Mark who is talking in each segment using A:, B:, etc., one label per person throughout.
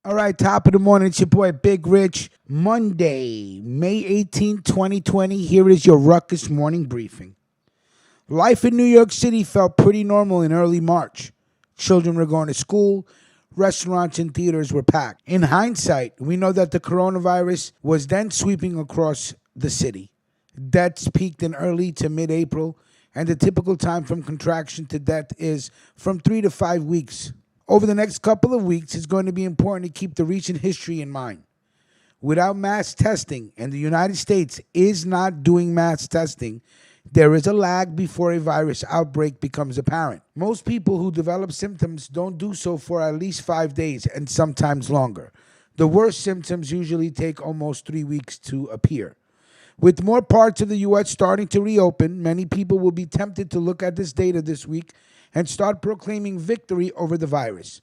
A: All right, top of the morning. It's your boy Big Rich. Monday, May 18, 2020. Here is your Ruckus morning briefing. Life in New York City felt pretty normal in early March. Children were going to school. Restaurants and theaters were packed. In hindsight, we know that the coronavirus was then sweeping across the city. Deaths peaked in early to mid-April, and the typical time from contraction to death is from 3 to 5 weeks. Over the next couple of weeks, it's going to be important to keep the recent history in mind. Without mass testing, and the United States is not doing mass testing, there is a lag before a virus outbreak becomes apparent. Most people who develop symptoms don't do so for at least 5 days and sometimes longer. The worst symptoms usually take almost 3 weeks to appear. With more parts of the U.S. starting to reopen, many people will be tempted to look at this data this week and start proclaiming victory over the virus.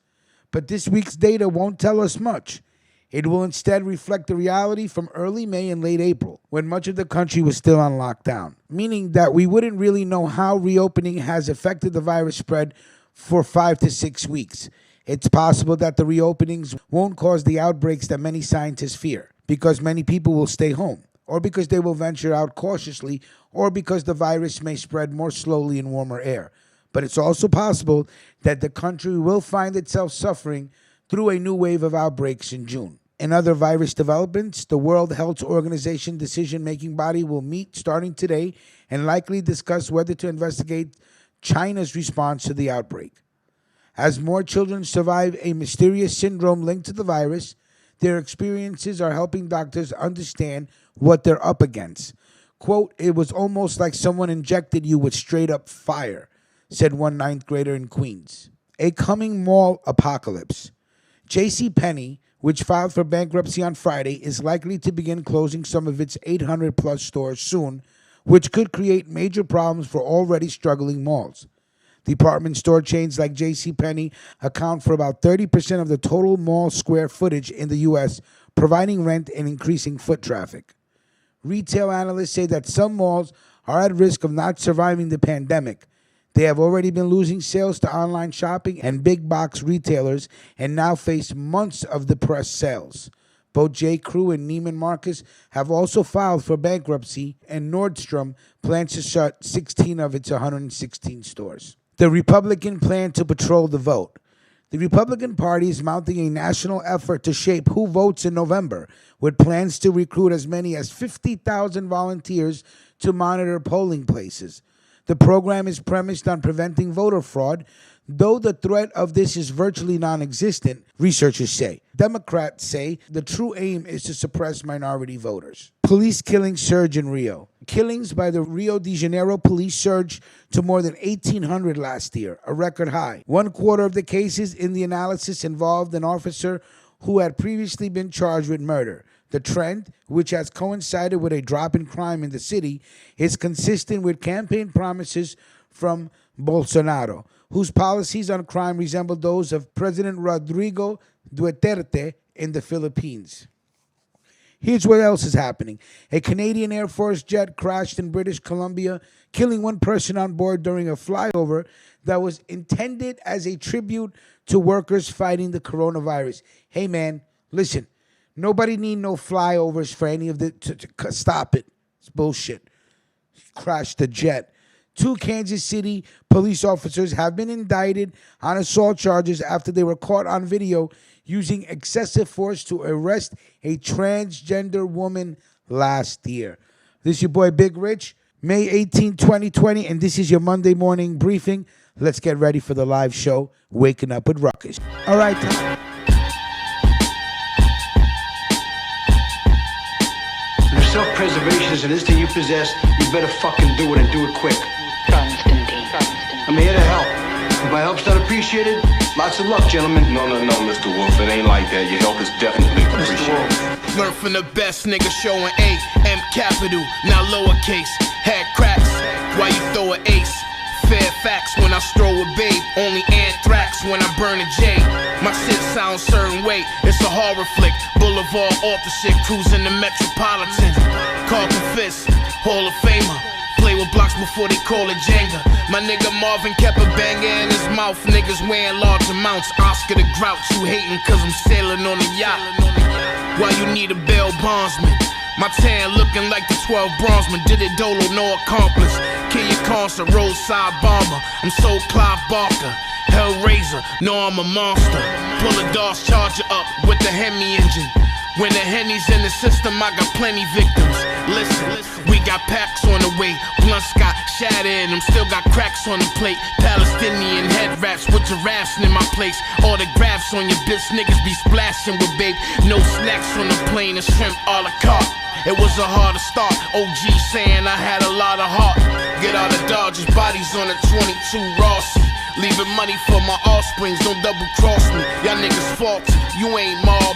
A: But this week's data won't tell us much. It will instead reflect the reality from early May and late April, when much of the country was still on lockdown, meaning that we wouldn't really know how reopening has affected the virus spread for 5 to 6 weeks. It's possible that the reopenings won't cause the outbreaks that many scientists fear, because many people will stay home, or because they will venture out cautiously, or because the virus may spread more slowly in warmer air. But it's also possible that the country will find itself suffering through a new wave of outbreaks in June. In other virus developments, the World Health Organization decision-making body will meet starting today and likely discuss whether to investigate China's response to the outbreak. As more children survive a mysterious syndrome linked to the virus, their experiences are helping doctors understand what they're up against. Quote, "It was almost like someone injected you with straight-up fire," said one ninth grader in Queens. A coming mall apocalypse. JCPenney, which filed for bankruptcy on Friday, is likely to begin closing some of its 800-plus stores soon, which could create major problems for already struggling malls. Department store chains like JCPenney account for about 30% of the total mall square footage in the U.S., providing rent and increasing foot traffic. Retail analysts say that some malls are at risk of not surviving the pandemic. They have already been losing sales to online shopping and big box retailers and now face months of depressed sales. Both J. Crew and Neiman Marcus have also filed for bankruptcy, and Nordstrom plans to shut 16 of its 116 stores. The Republican plan to patrol the vote. The Republican Party is mounting a national effort to shape who votes in November, with plans to recruit as many as 50,000 volunteers to monitor polling places. The program is premised on preventing voter fraud, though the threat of this is virtually non-existent, researchers say. Democrats say the true aim is to suppress minority voters. Police killings surge in Rio. Killings by the Rio de Janeiro police surged to more than 1,800 last year, a record high. 1/4 of the cases in the analysis involved an officer who had previously been charged with murder. The trend, which has coincided with a drop in crime in the city, is consistent with campaign promises from Bolsonaro, whose policies on crime resemble those of President Rodrigo Duterte in the Philippines. Here's what else is happening. A Canadian Air Force jet crashed in British Columbia, killing one person on board during a flyover that was intended as a tribute to workers fighting the coronavirus. Hey, man, listen. Nobody need no flyovers for any of the... Stop it. It's bullshit. Crashed the jet. 2 Kansas City police officers have been indicted on assault charges after they were caught on video using excessive force to arrest a transgender woman last year. This is your boy Big Rich, May 18, 2020, and this is your Monday morning briefing. Let's get ready for the live show, Waking Up with Ruckus. All right,
B: self-preservation is this thing you possess, you better fucking do it and do it quick.
C: Constantine.
B: I'm here to help. If my help's not appreciated, lots of luck, gentlemen.
D: No, Mr. Wolf, it ain't like that. Your help is definitely appreciated.
E: Learn from the best nigga showing A, M capital, now lowercase. Head cracks, why you throw an ace? Fair facts when I stroll with babe, only anthrax when I burn a J. My shit sounds certain way, it's a horror flick. Boulevard off the shit, cruising the Metropolitan. Carlton Fist, Hall of Famer. Play with blocks before they call it Jenga. My nigga Marvin kept a banger in his mouth. Niggas wearing large amounts. Oscar the Grouch, you hating cause I'm sailing on a yacht. Why you need a bail bondsman? My tan looking like the 12 bronzemen. Did it dolo, no accomplice. Kill your concert, roadside bomber. I'm so Clive Barker. Hellraiser, no I'm a monster. Pull a DOS charger up with the Hemi engine. When the Henny's in the system, I got plenty victims. Listen, we got packs on the way. Blunts got shatter in them, still got cracks on the plate. Palestinian head wraps with giraffes in my place. Autographs on your bitch, niggas be splashing with babe. No snacks on the plane and shrimp a la carte. It was a harder start. OG saying I had a lot of heart. Get out of Dodgers, bodies on a 22 Rossi. Leaving money for my offsprings, don't double cross me. Y'all niggas faulty, you ain't mob.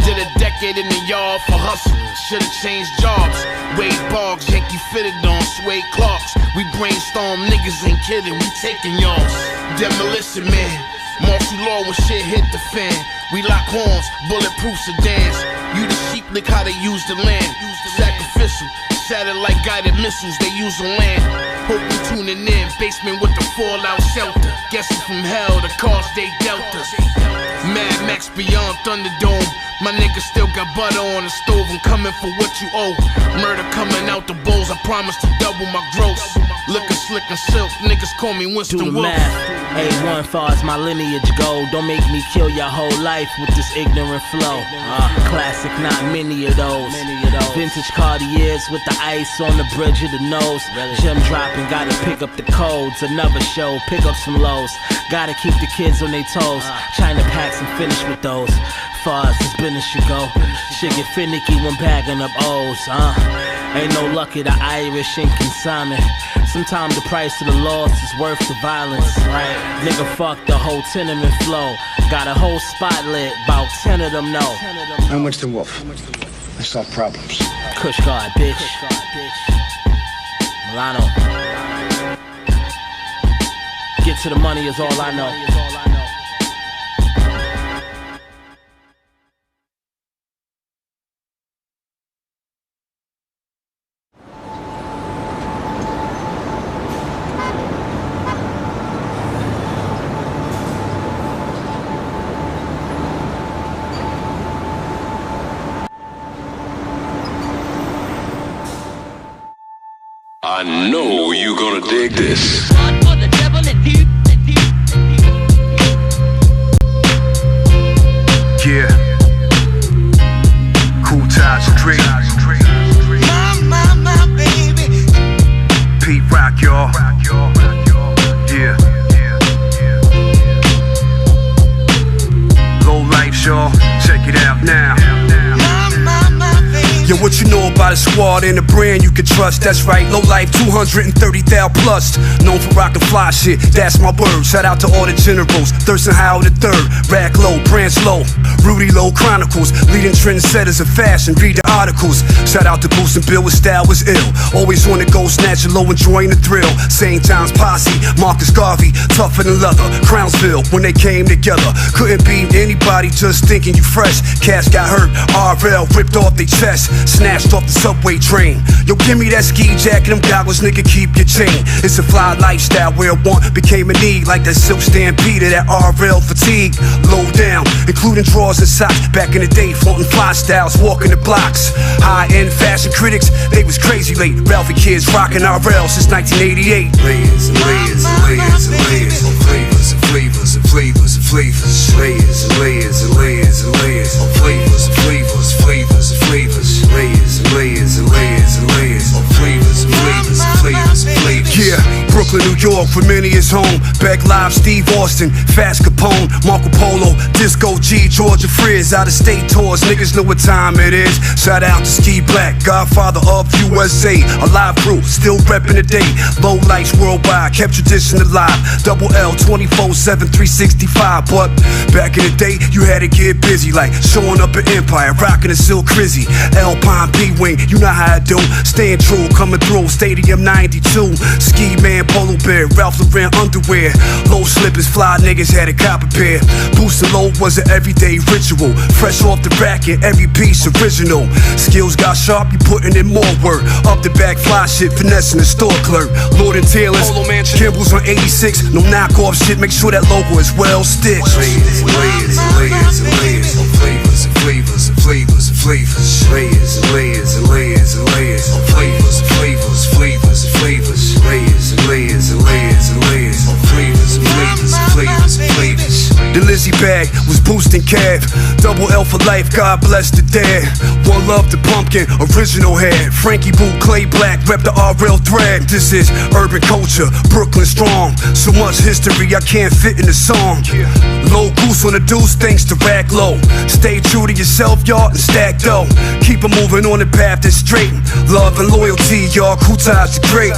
E: Did a decade in the yard for hustle. Should've changed jobs. Wade Boggs, Yankee fitted on suede Clarks. We brainstorm, niggas ain't kidding, we taking yours. Demolition man, martial law when shit hit the fan. We lock horns, bulletproof sedans. You the sheep, look how they use the land. Sacrificial, satellite guided missiles they use on land. Hope you tuning in, basement with the fallout shelter. Guessing from hell, the cause they dealt us. Mad Max beyond Thunderdome. My nigga still got butter on the stove. I'm coming for what you owe. Murder coming out the bowls. I promise to double my gross. Looking slick and silk. Niggas call me Winston
C: Do the
E: Wolf.
C: math. A1 far as my lineage go. Don't make me kill your whole life with this ignorant flow. Classic, not many of those. Vintage Cartiers with the ice on the bridge of the nose. Gem dropping, gotta pick up the codes. Another show, pick up some lows. Gotta keep the kids on their toes. China packs and finish with those. Far as this business should go. Shit get finicky when bagging up O's. Ain't no luck at the Irish and consignment. Sometimes the price of the loss is worth the violence. Right? Nigga, fuck the whole tenement flow. Got a whole spot lit, about 10 of them know.
B: I'm Winston Wolf. I solve problems.
C: Kush guard, bitch. Milano. Get to the money is all I know.
D: I know you gonna dig this.
F: Yeah. Cool Tides Street.
G: My baby.
F: Pete Rock, y'all. Yeah. Low life, y'all. Check it out now. Yo, what you know about a squad and a brand you can trust? That's right, low life, 230,000 plus. Known for rockin' fly shit, that's my word. Shout out to all the generals, Thurston Howell the third, Rack Low, Branch Low, Rudy Low Chronicles, leading trendsetters of fashion. Read the articles. Shout out to Boost and Bill, his style was ill. Always on the go, snatching low, enjoying the thrill. St. John's Posse, Marcus Garvey, tougher than leather. Crownsville, when they came together, couldn't beat anybody just thinking you fresh. Cats got hurt, RL ripped off their chest. Snatched off the subway train. Yo, give me that ski jacket, them goggles, nigga, keep your chain. It's a fly lifestyle where a want became a need. Like that silk stampede, that RL fatigue. Low down, including drawers and socks. Back in the day, flaunting fly styles, walking the blocks. High-end fashion critics, they was crazy late. Ralphie kids rocking RL since 1988.
H: Layers and layers and layers and layers of flavors and flavors and flavors and flavors. Layers and layers and layers and layers of flavors and flavors, flavors and flavors. Layers and layers and layers and layers of flavors and flavors and flavors and flavors.
F: Yeah, Brooklyn, New York, for many is home. Beck Live, Steve Austin, Fast Capone, Marco Polo, Disco G, Georgia Frizz. Out of state tours, niggas know what time it is. Shout out to Ski Black, Godfather of USA. A live crew, still reppin' the day. Low lights worldwide, kept tradition alive. Double L 24/7, 365. But back in the day, you had to get busy, like showing up at Empire, rocking a Silk Crizzy. Alpine B-Wing, you know how I do. Staying true, coming through, Stadium 92. Ski Man, polo bear, Ralph Lauren underwear. Low slippers, fly niggas had a copper pair. Boosting low was an everyday ritual. Fresh off the rack and every piece original. Skills got sharp, you putting in more work. Up the back, fly shit, finessing the store clerk. Lord and Taylor's, Kimball's on 86. No knockoff shit, make sure that logo is well stitched.
H: Layers and layers and layers and layers of flavors and flavors and flavors and flavors. Layers and layers and layers and layers of flavors and flavors, flavors and flavors. Layers and layers and layers and layers of flavors and flavors and flavors and flavors.
F: The Lizzie bag was boosting cab. Double L for life, God bless the dad. One love to pumpkin, original head. Frankie Boo, Clay Black, rep the RL thread. This is urban culture, Brooklyn strong. So much history I can't fit in the song. Low goose on the deuce, thanks to Rack Low. Stay true to yourself, y'all, and stack dough. Keep it moving on the path that's straight. Love and loyalty, y'all, Kutaj's the great.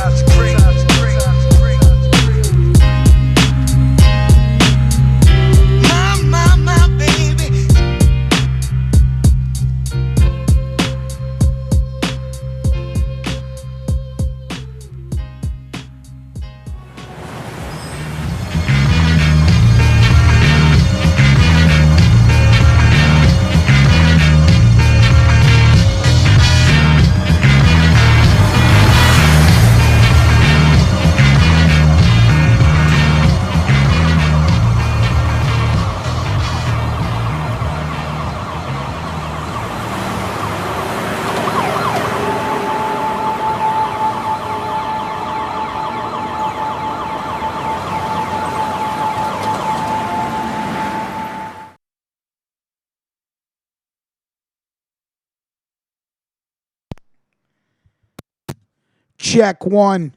A: Check one.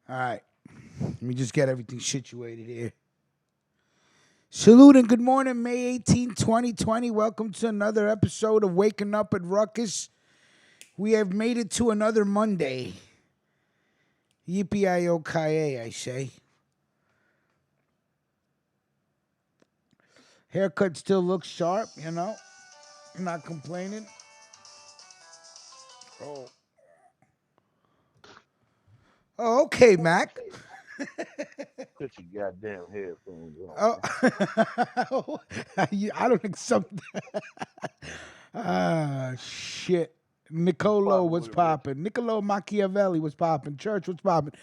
A: All right. Let me just get everything situated here. Salute and good morning, May 18, 2020. Welcome to another episode of Waking Up at Ruckus. We have made it to another Monday. Yippee-I-O-Ki-A, I say. Haircut still looks sharp, you know. I'm not complaining. Oh, okay, Mac.
G: Put your goddamn headphones on.
A: Oh, I don't accept that. Shit. Nicolo was popping. Niccolo Machiavelli was popping. Church was popping.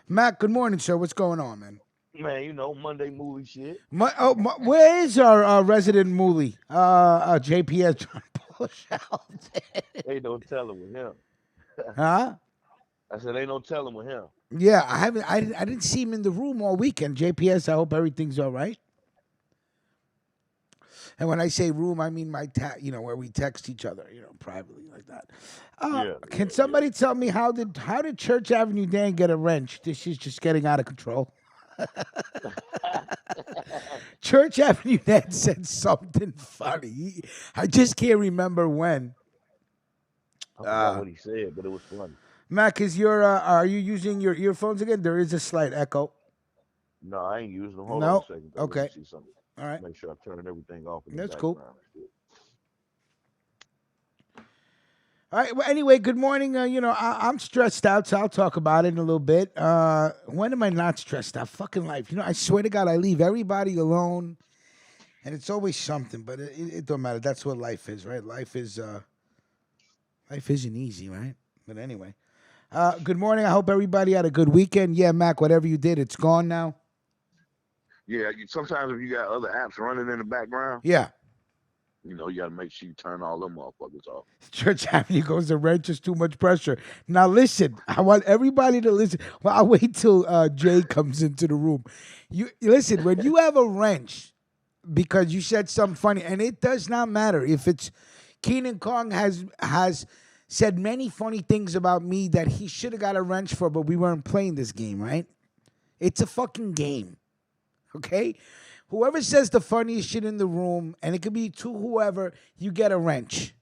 A: Mac, good morning, sir. What's going on, man?
G: Man, you know, Monday movie shit.
A: Where is our resident moolie? JPS trying to pull out.
G: Ain't no telling with him.
A: Huh?
G: I said, ain't no telling with him.
A: Yeah, I didn't see him in the room all weekend. JPS, I hope everything's all right. And when I say room, I mean where we text each other, privately like that. Can somebody tell me how did Church Avenue Dan get a wrench? This is just getting out of control. Church Avenue Dan said something funny. I just can't remember when.
G: I forgot what he said, but it was funny.
A: Mac, are you using your earphones again? There is a slight echo.
G: No, I ain't using them. Hold
A: No?
G: on a second.
A: Okay.
G: Let me see something.
A: All right.
G: Make sure I turn everything off in
A: That's
G: the
A: cool.
G: background.
A: All right. Well, anyway, good morning. I'm stressed out, so I'll talk about it in a little bit. When am I not stressed out? Fucking life. I swear to God, I leave everybody alone, and it's always something. But it don't matter. That's what life is, right? Life isn't easy, right? But anyway, good morning. I hope everybody had a good weekend. Yeah, Mac, whatever you did, it's gone now.
G: Yeah, sometimes if you got other apps running in the background,
A: Yeah.
G: you got to make sure you turn all them motherfuckers off.
A: Church Avenue goes to wrench is too much pressure. Now listen, I want everybody to listen. Well, I'll wait till Jay comes into the room. You listen, when you have a wrench because you said something funny, and it does not matter if it's Keenan Kong has said many funny things about me that he should have got a wrench for, but we weren't playing this game, right? It's a fucking game. Okay? Whoever says the funniest shit in the room, and it could be to whoever, you get a wrench.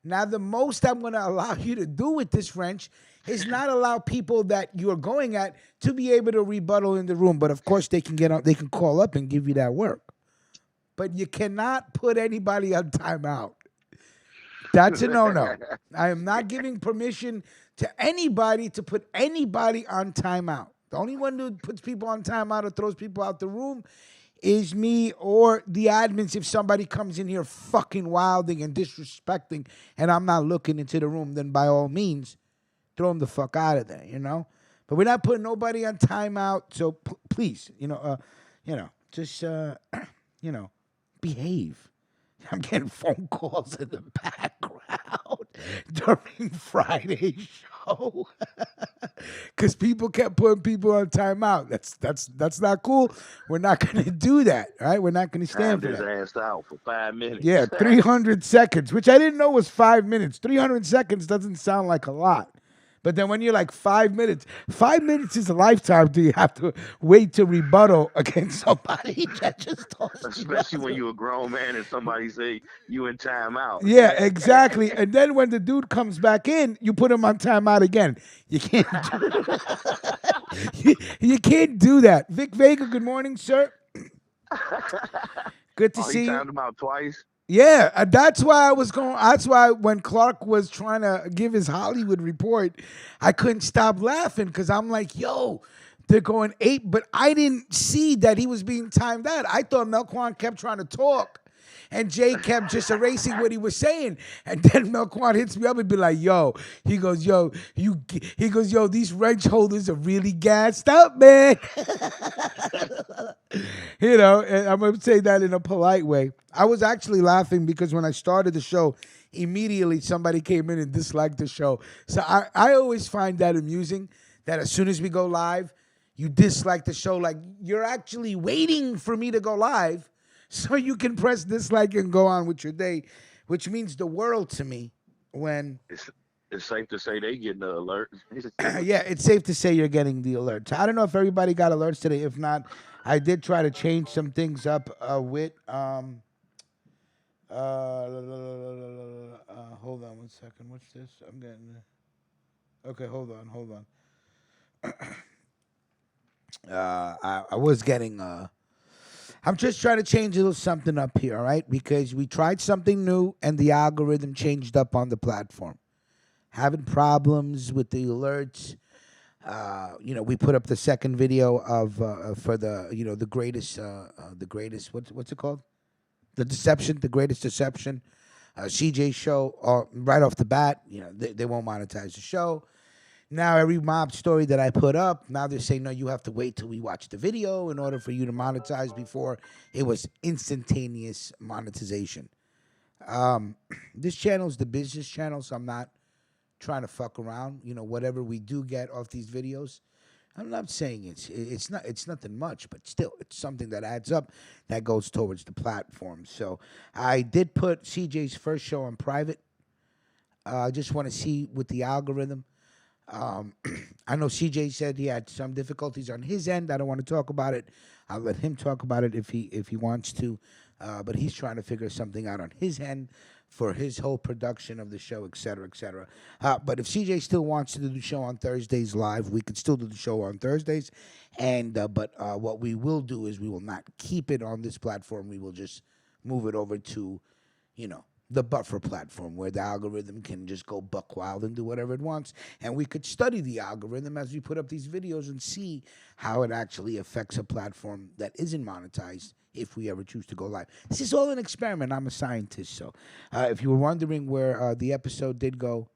A: Now, the most I'm going to allow you to do with this wrench is not allow people that you're going at to be able to rebuttal in the room. But of course, they can call up and give you that work. But you cannot put anybody on timeout. That's a no-no. I am not giving permission to anybody to put anybody on timeout. The only one who puts people on timeout or throws people out the room is me or the admins if somebody comes in here fucking wilding and disrespecting and I'm not looking into the room, then by all means, throw them the fuck out of there, you know? But we're not putting nobody on timeout, so please, just, behave. I'm getting phone calls in the background during Friday's show because people kept putting people on timeout. That's not cool. We're not gonna do that, right? We're not gonna stand
G: Timed
A: for
G: his
A: that.
G: ass out for 5 minutes.
A: Yeah, 300 seconds, which I didn't know was 5 minutes. 300 seconds doesn't sound like a lot. But then when you're like 5 minutes, 5 minutes is a lifetime. Do you have to wait to rebuttal against somebody that just told you?
G: Especially when you're a grown man and somebody say you in timeout.
A: Yeah, exactly. And then when the dude comes back in, you put him on timeout again. You can't you can't do that. Vic Vega, good morning, sir. Good to
G: Oh,
A: see
G: he
A: you.
G: timed him out twice.
A: Yeah, that's why I was going. That's why when Clark was trying to give his Hollywood report, I couldn't stop laughing because I'm like, yo, they're going 8, but I didn't see that he was being timed out. I thought Melquan kept trying to talk, and Jay kept just erasing what he was saying. And then Melquan hits me up and be like, yo, he goes, yo, these wrench holders are really gassed up, man. And I'm going to say that in a polite way. I was actually laughing because when I started the show, immediately somebody came in and disliked the show. So I always find that amusing that as soon as we go live, you dislike the show. Like you're actually waiting for me to go live so you can press dislike and go on with your day, which means the world to me when...
G: It's safe to say they getting the alert.
A: Yeah, it's safe to say you're getting the alerts. I don't know if everybody got alerts today. If not, I did try to change some things up with hold on 1 second. What's this? I'm getting... Okay, hold on. I was getting I'm just trying to change a little something up here, all right? Because we tried something new and the algorithm changed up on the platform. Having problems with the alerts. We put up the second video of for the the greatest what's it called? The greatest deception. CJ show right off the bat. They won't monetize the show. Now every mob story that I put up, now they're saying no, you have to wait till we watch the video in order for you to monetize. Before it was instantaneous monetization. This channel is the business channel, so I'm not trying to fuck around. Whatever we do get off these videos, I'm not saying it's nothing much, but still it's something that adds up that goes towards the platform. So I did put CJ's first show on private. I just want to see with the algorithm. I know CJ said he had some difficulties on his end. I don't want to talk about it. I'll let him talk about it if he wants to. But he's trying to figure something out on his end for his whole production of the show, et cetera, et cetera. But if CJ still wants to do the show on Thursdays live, we could still do the show on Thursdays. But what we will do is we will not keep it on this platform. We will just move it over to, the buffer platform where the algorithm can just go buck wild and do whatever it wants. And we could study the algorithm as we put up these videos and see how it actually affects a platform that isn't monetized if we ever choose to go live. This is all an experiment. I'm a scientist. So if you were wondering where the episode did go,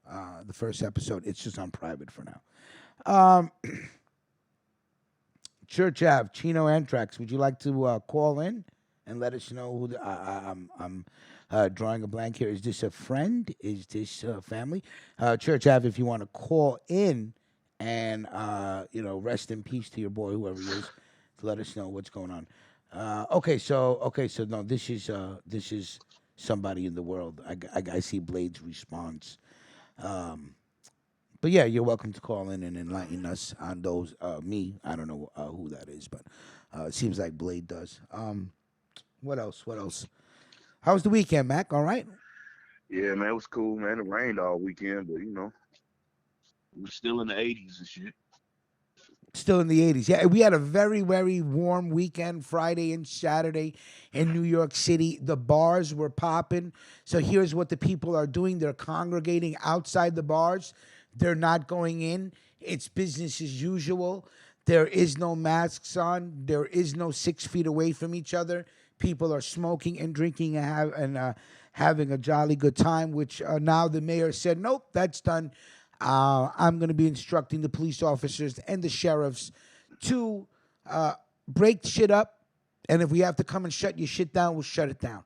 A: the first episode, it's just on private for now. Church Ave, Chino Anthrax, would you like to call in and let us know who I'm drawing a blank here. Is this a friend? Is this family? Church Ave, if you want to call in and, rest in peace to your boy, whoever he is, to let us know what's going on. So no, this is somebody in the world. I see Blade's response. But yeah, you're welcome to call in and enlighten us on those. Me, I don't know who that is, but it seems like Blade does. What else? How was the weekend, Mac? All right?
G: Yeah, man, it was cool, man. It rained all weekend, but it was still in the 80s and shit.
A: Still in the 80s. Yeah, we had a very, very warm weekend, Friday and Saturday in New York City. The bars were popping. So here's what the people are doing. They're congregating outside the bars. They're not going in. It's business as usual. There is no masks on. There is no 6 feet away from each other. People are smoking and drinking and having a jolly good time, which now the mayor said, nope, that's done. I'm going to be instructing the police officers and the sheriffs to break shit up, and if we have to come and shut your shit down, we'll shut it down.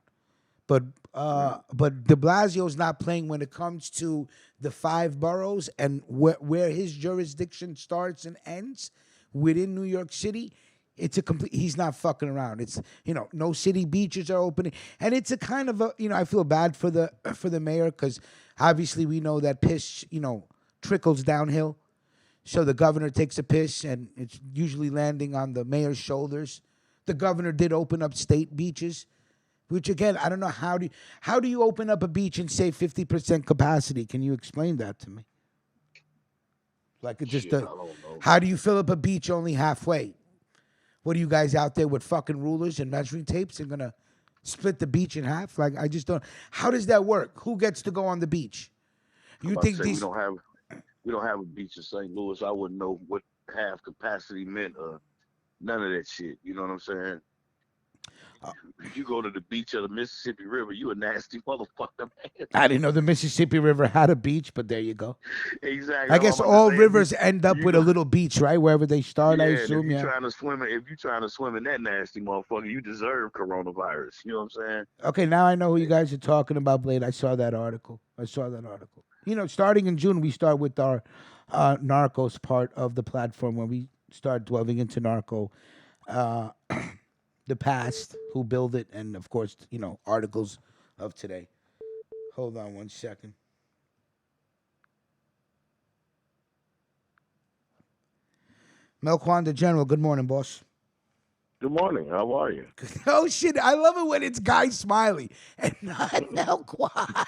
A: But De Blasio's not playing when it comes to the 5 boroughs and where his jurisdiction starts and ends within New York City. It's a complete. He's not fucking around. It's no city beaches are opening, and it's a kind of a I feel bad for the mayor because obviously we know that piss trickles downhill. So the governor takes a piss, and it's usually landing on the mayor's shoulders. The governor did open up state beaches, which again, I don't know how do you open up a beach and say 50% capacity? Can you explain that to me? Like it just,
G: Shit, I don't know.
A: how do you fill up a beach only halfway? What are you guys out there with fucking rulers and measuring tapes and gonna split the beach in half? Like I just don't. How does that work? Who gets to go on the beach? You
G: I'm
A: think
G: about to say,
A: these?
G: we don't have a beach in St. Louis. I wouldn't know what half capacity meant. None of that shit. You know what I'm saying? If you go to the beach of the Mississippi River, you a nasty motherfucker, man.
A: I didn't know the Mississippi River had a beach, but there you go.
G: Exactly.
A: I guess
G: I'm about
A: all
G: to say,
A: rivers end up with a little beach, right? Wherever they start, I
G: and
A: assume.
G: if you're
A: Yeah.
G: trying to swim in that nasty motherfucker, you deserve coronavirus. You know what I'm saying?
A: Okay, now I know who you guys are talking about, Blade. I saw that article. Starting in June, we start with our Narcos part of the platform where we start delving into narco, the past, who built it, and of course, articles of today. Hold on one second. Melquan the General, good morning, boss.
G: Good morning. How are you?
A: Oh shit! I love it when it's Guy Smiley and not Melquan.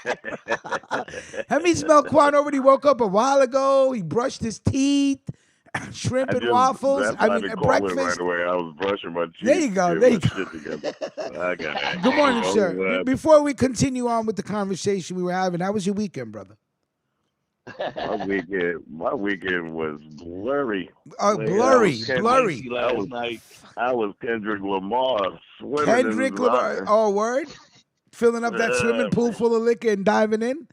A: That means Melquan already woke up a while ago. He brushed his teeth, shrimp and waffles. Breakfast.
G: Right away. I was brushing my teeth.
A: There you go. There you go.
G: I got it.
A: Good morning, sir. Before we continue on with the conversation we were having, how was your weekend, brother?
G: My weekend was blurry.
A: Blurry.
G: I was Kendrick Lamar swimming.
A: Kendrick Lamar. Oh, word? Filling up that swimming pool full of liquor and diving in?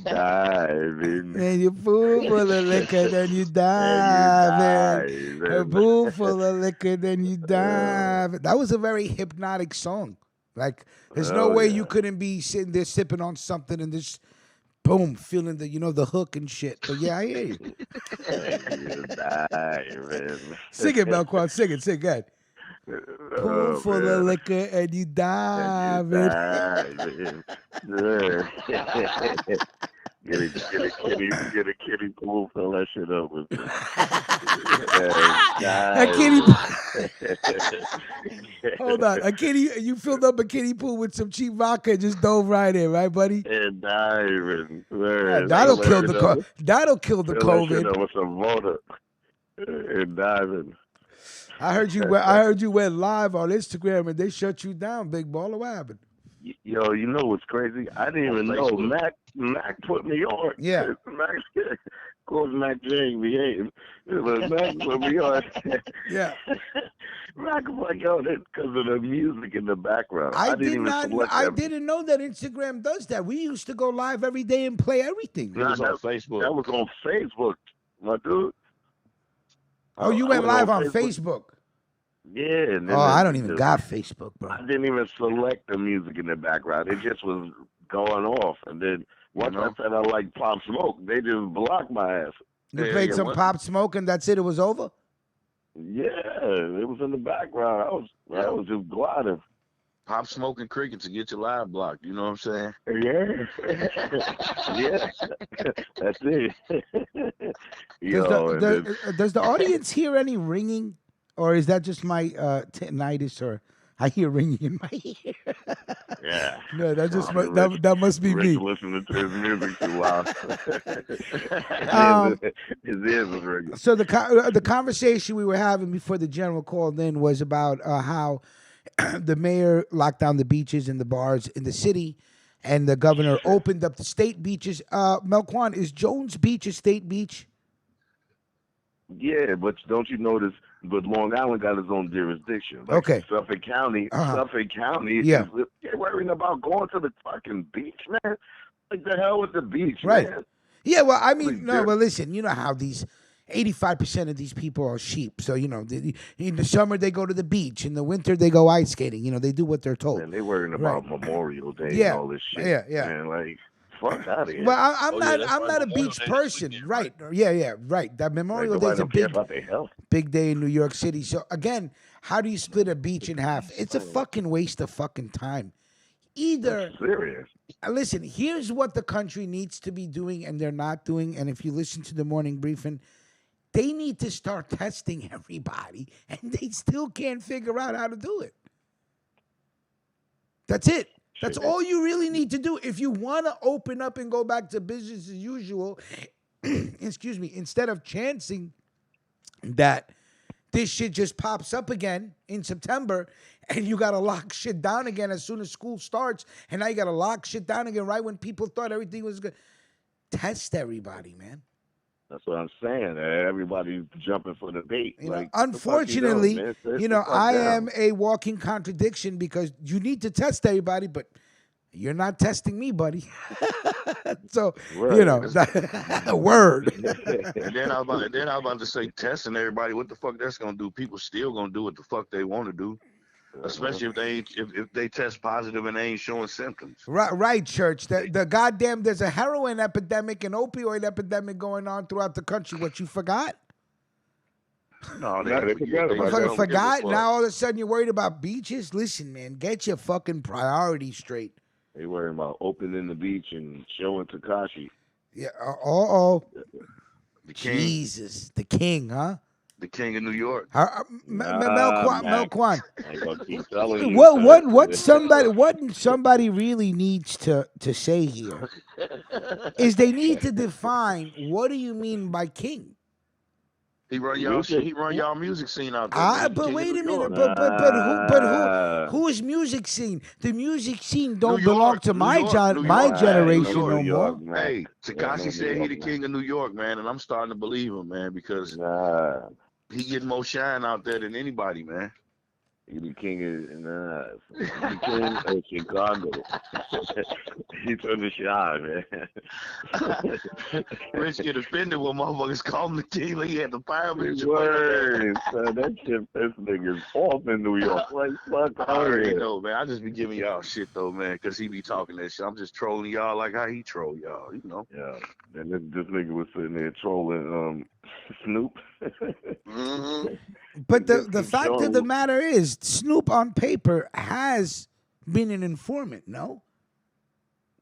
G: Diving.
A: And you pool full of liquor, then you dive in. A pool full of liquor, then you dive in. That was a very hypnotic song. Like, there's no way you couldn't be sitting there sipping on something and just boom, feeling the hook and shit. But yeah, I hear you. Sing it, Melquan. Sing it. Go ahead. Pool full of liquor and you dive in.
G: Get a kiddie pool, fill that shit up with
A: A kiddie. Hold on, a kiddie. You filled up a kiddie pool with some cheap vodka and just dove right in, right, buddy?
G: And diving.
A: That'll kill the COVID.
G: With some water and diving.
A: I heard you went live on Instagram and they shut you down, big baller. What happened?
G: Yo, you know what's crazy? I didn't even know. Mac put me on.
A: Yeah.
G: Of course, Mac James behaved. But Mac put me on.
A: Yeah.
G: Mac was like, yo, that's because of the music in the background. I didn't
A: know that Instagram does that. We used to go live every day and play everything.
G: It was on Facebook. That was on Facebook, my dude.
A: Oh, you went live on Facebook.
G: Yeah.
A: I don't even got Facebook, bro.
G: I didn't even select the music in the background. It just was going off. And then once I said I like Pop Smoke, they just blocked my ass.
A: You played some Pop Smoke and that's it? It was over?
G: Yeah, it was in the background. I was just gliding.
I: Pop Smoke and Cricket to get your live blocked. You know what I'm saying?
G: Yeah. Yeah. That's it.
A: Does the audience hear any ringing? Or is that just my tinnitus? Or I hear ringing in my ear.
J: Yeah.
A: No, that just
J: Rich,
A: that must be
J: Rich
A: me.
J: listening to his music too loud.
A: Um,
J: his ears was ringing.
A: so the conversation we were having before the general called in was about how the mayor locked down the beaches and the bars in the city, and the governor opened up the state beaches. Melquan, is Jones Beach a state beach?
J: Yeah, but don't you notice? But Long Island got its own jurisdiction. Like
A: Okay.
J: Suffolk County, Suffolk County.
A: Yeah.
J: They're worrying about going to the fucking beach, man. Like the hell with the beach,
A: Right.
J: man.
A: Yeah, well, I mean,
J: Really
A: no,
J: good.
A: but listen, you know how these 85% of these people are sheep. So, in the summer they go to the beach, in the winter they go ice skating. They do what they're told.
J: Man, they worrying about Memorial Day
A: Yeah.
J: and all this shit.
A: Yeah.
J: Man, like, fuck out of here.
A: Well, I'm
G: Oh, yeah,
A: not.
G: that's
A: I'm
G: right.
A: not a
G: Memorial
A: beach
G: Day this
A: person,
G: weekend,
A: right? Yeah, right. That
J: Like,
A: Memorial Day
J: nobody
A: is a
J: don't care
A: big,
J: about their health.
A: big day in New York City. So again, how do you split a beach in half? It's a fucking waste of fucking time. Either
J: Serious.
A: listen, here's what the country needs to be doing, and they're not doing. And if you listen to the morning briefing, they need to start testing everybody, and they still can't figure out how to do it. That's it. That's all you really need to do. If you want to open up and go back to business as usual, excuse me, instead of chancing that this shit just pops up again in September and you got to lock shit down again as soon as school starts, and now you got to lock shit down again right when people thought everything was good. Test everybody, man.
J: That's what I'm saying. Everybody's jumping for the bait. Like,
A: Unfortunately,
J: what the fuck you doing, man? Sit the fuck
A: I
J: down.
A: am a walking contradiction because you need to test everybody, but you're not testing me, buddy. So, word.
G: And then I was about to say testing everybody. What the fuck that's gonna do? People still gonna do what the fuck they want to do, especially if they ain't, if they test positive and they ain't showing symptoms.
A: Right, Church. The goddamn, there's a heroin epidemic and opioid epidemic going on throughout the country. What you forgot?
G: No,
J: they forgot about
A: Fucking
J: that.
A: forgot. Now all of a sudden you're worried about beaches. Listen, man, get your fucking priorities straight.
J: They worrying about opening the beach and showing Takashi.
A: Yeah.
G: The king,
A: Jesus, the king, huh?
G: the king of New York.
A: Melquan.
J: I ain't gonna keep telling you.
A: What somebody really needs to say here is they need to define what do you mean by king?
G: He run y'all shit. He run y'all music scene out there. man. The
A: But
G: king of
A: wait
G: New
A: a minute.
G: York.
A: But who's music scene? The music scene don't
G: New
A: belong
G: York,
A: to
G: New
A: my
G: York, New
A: my
G: York.
A: generation
G: New
A: no
J: York,
A: more.
J: man.
G: Hey, Takashi
J: Yeah,
G: said
J: New
G: he the
J: York,
G: king of New York, man, and I'm starting to believe him, man, because
J: Nah,
G: he getting more shine out there than anybody, man.
J: he the king of the king of Chicago. He took the shot, man.
G: Rich get offended when motherfuckers call him the king. Like he had the fire bitch.
J: Word, son, that shit, this nigga's off in New York. Like, fuck
G: I
J: out
G: already
J: here.
G: know, man. I just be giving y'all shit though, man, because he be talking that shit. I'm just trolling y'all like how he troll y'all, you know.
J: Yeah, and this nigga was sitting there trolling Snoop.
G: Mm-hmm.
A: But the fact of the matter is, Snoop on paper has been an informant. No.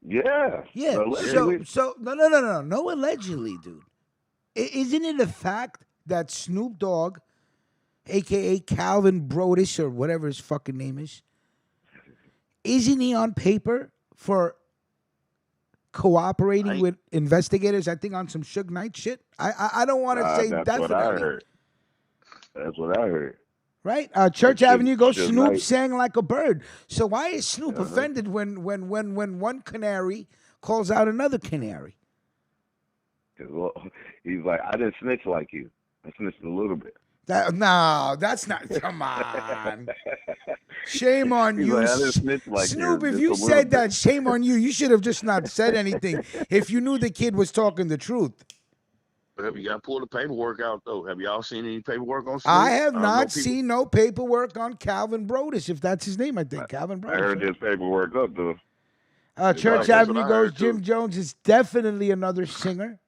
J: Yeah.
A: Yeah.
J: Allegedly.
A: So no, allegedly, dude. Isn't it a fact that Snoop Dogg, aka Calvin Brodus or whatever his fucking name is, isn't he on paper for cooperating with investigators? I think on some Suge Knight shit. I don't want to say
J: that's
A: definitely.
J: what I heard. That's what I heard.
A: Right? Church
J: Suge-
A: Avenue goes
J: Suge
A: Snoop
J: Knight.
A: sang like a bird. So why is Snoop offended when one canary calls out another canary?
J: Well, he's like, I didn't snitch like you. I snitched a little bit.
A: No, that's not. Come on. Shame on
J: He's
A: you,
J: like, I didn't snitch like
A: Snoop.
J: you,
A: If
J: just
A: you
J: a little
A: said
J: bit.
A: that, shame on you. You should have just not said anything if you knew the kid was talking the truth.
G: Have you got to pull the paperwork out though? Have y'all seen any paperwork on Snoop?
A: I have
G: know
A: not
G: people-
A: seen no paperwork on Calvin Brodus, if that's his name. I think Calvin Brodus.
J: I heard
A: right?
J: this paperwork up, though.
A: Church
G: that's
A: Avenue
G: what I
A: goes
G: heard, too.
A: Jim Jones is definitely another singer.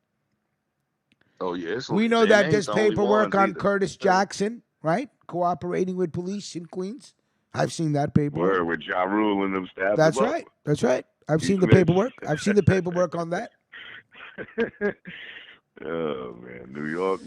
G: Oh yeah,
A: We know
G: and
A: that
G: they
A: there's
G: ain't the only
A: paperwork
G: ones
A: on
G: either.
A: Curtis Jackson, right? Cooperating with police in Queens. I've seen that paperwork.
J: Word with Ja Rule and them stabbed
A: That's
J: him up.
A: right. That's right. I've
J: He
A: seen the
J: snitched.
A: paperwork. I've seen the paperwork on that.
J: Oh man, New York,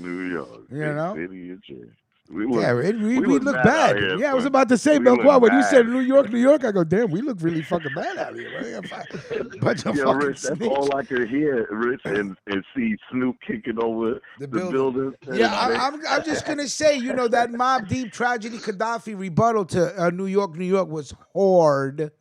A: You know?
J: big city of church. We
A: Yeah,
J: look,
A: we
J: we look
A: look
J: bad out
A: bad.
J: here.
A: Yeah, I was
J: Son.
A: about to say,
J: We look
A: Melquan, when you said
J: bad.
A: New York, I go, damn, we look really fucking bad out here, right? Bunch of
J: Yo,
A: fucking
J: Rich, that's
A: snitch.
J: all I could hear, Rich, and see Snoop kicking over
A: The
J: the
A: building.
J: building.
A: Yeah, I'm just gonna say, that Mob Deep Tragedy Gaddafi rebuttal to New York was hard.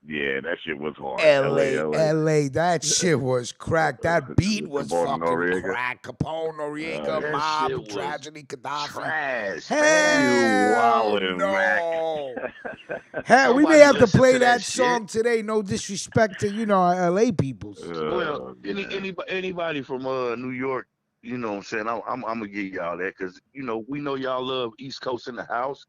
J: Yeah, that shit was hard.
A: LA, that shit was crack. That beat was
J: Capone
A: fucking
J: Noriega.
A: crack. Capone, Noriega,
G: That shit
A: Mob,
G: was
A: Tragedy, Gaddafi.
G: trash, man.
J: You
A: Hell
J: wildin',
A: no.
J: Mac.
A: Hell, we may
G: Nobody
A: have to
G: listened
A: play
G: to
A: that
G: that
A: song
G: shit.
A: today. No disrespect to, LA peoples.
G: Well,
J: Man.
G: anybody from New York, you know what I'm saying? I'm gonna give y'all that because we know y'all love East Coast in the house,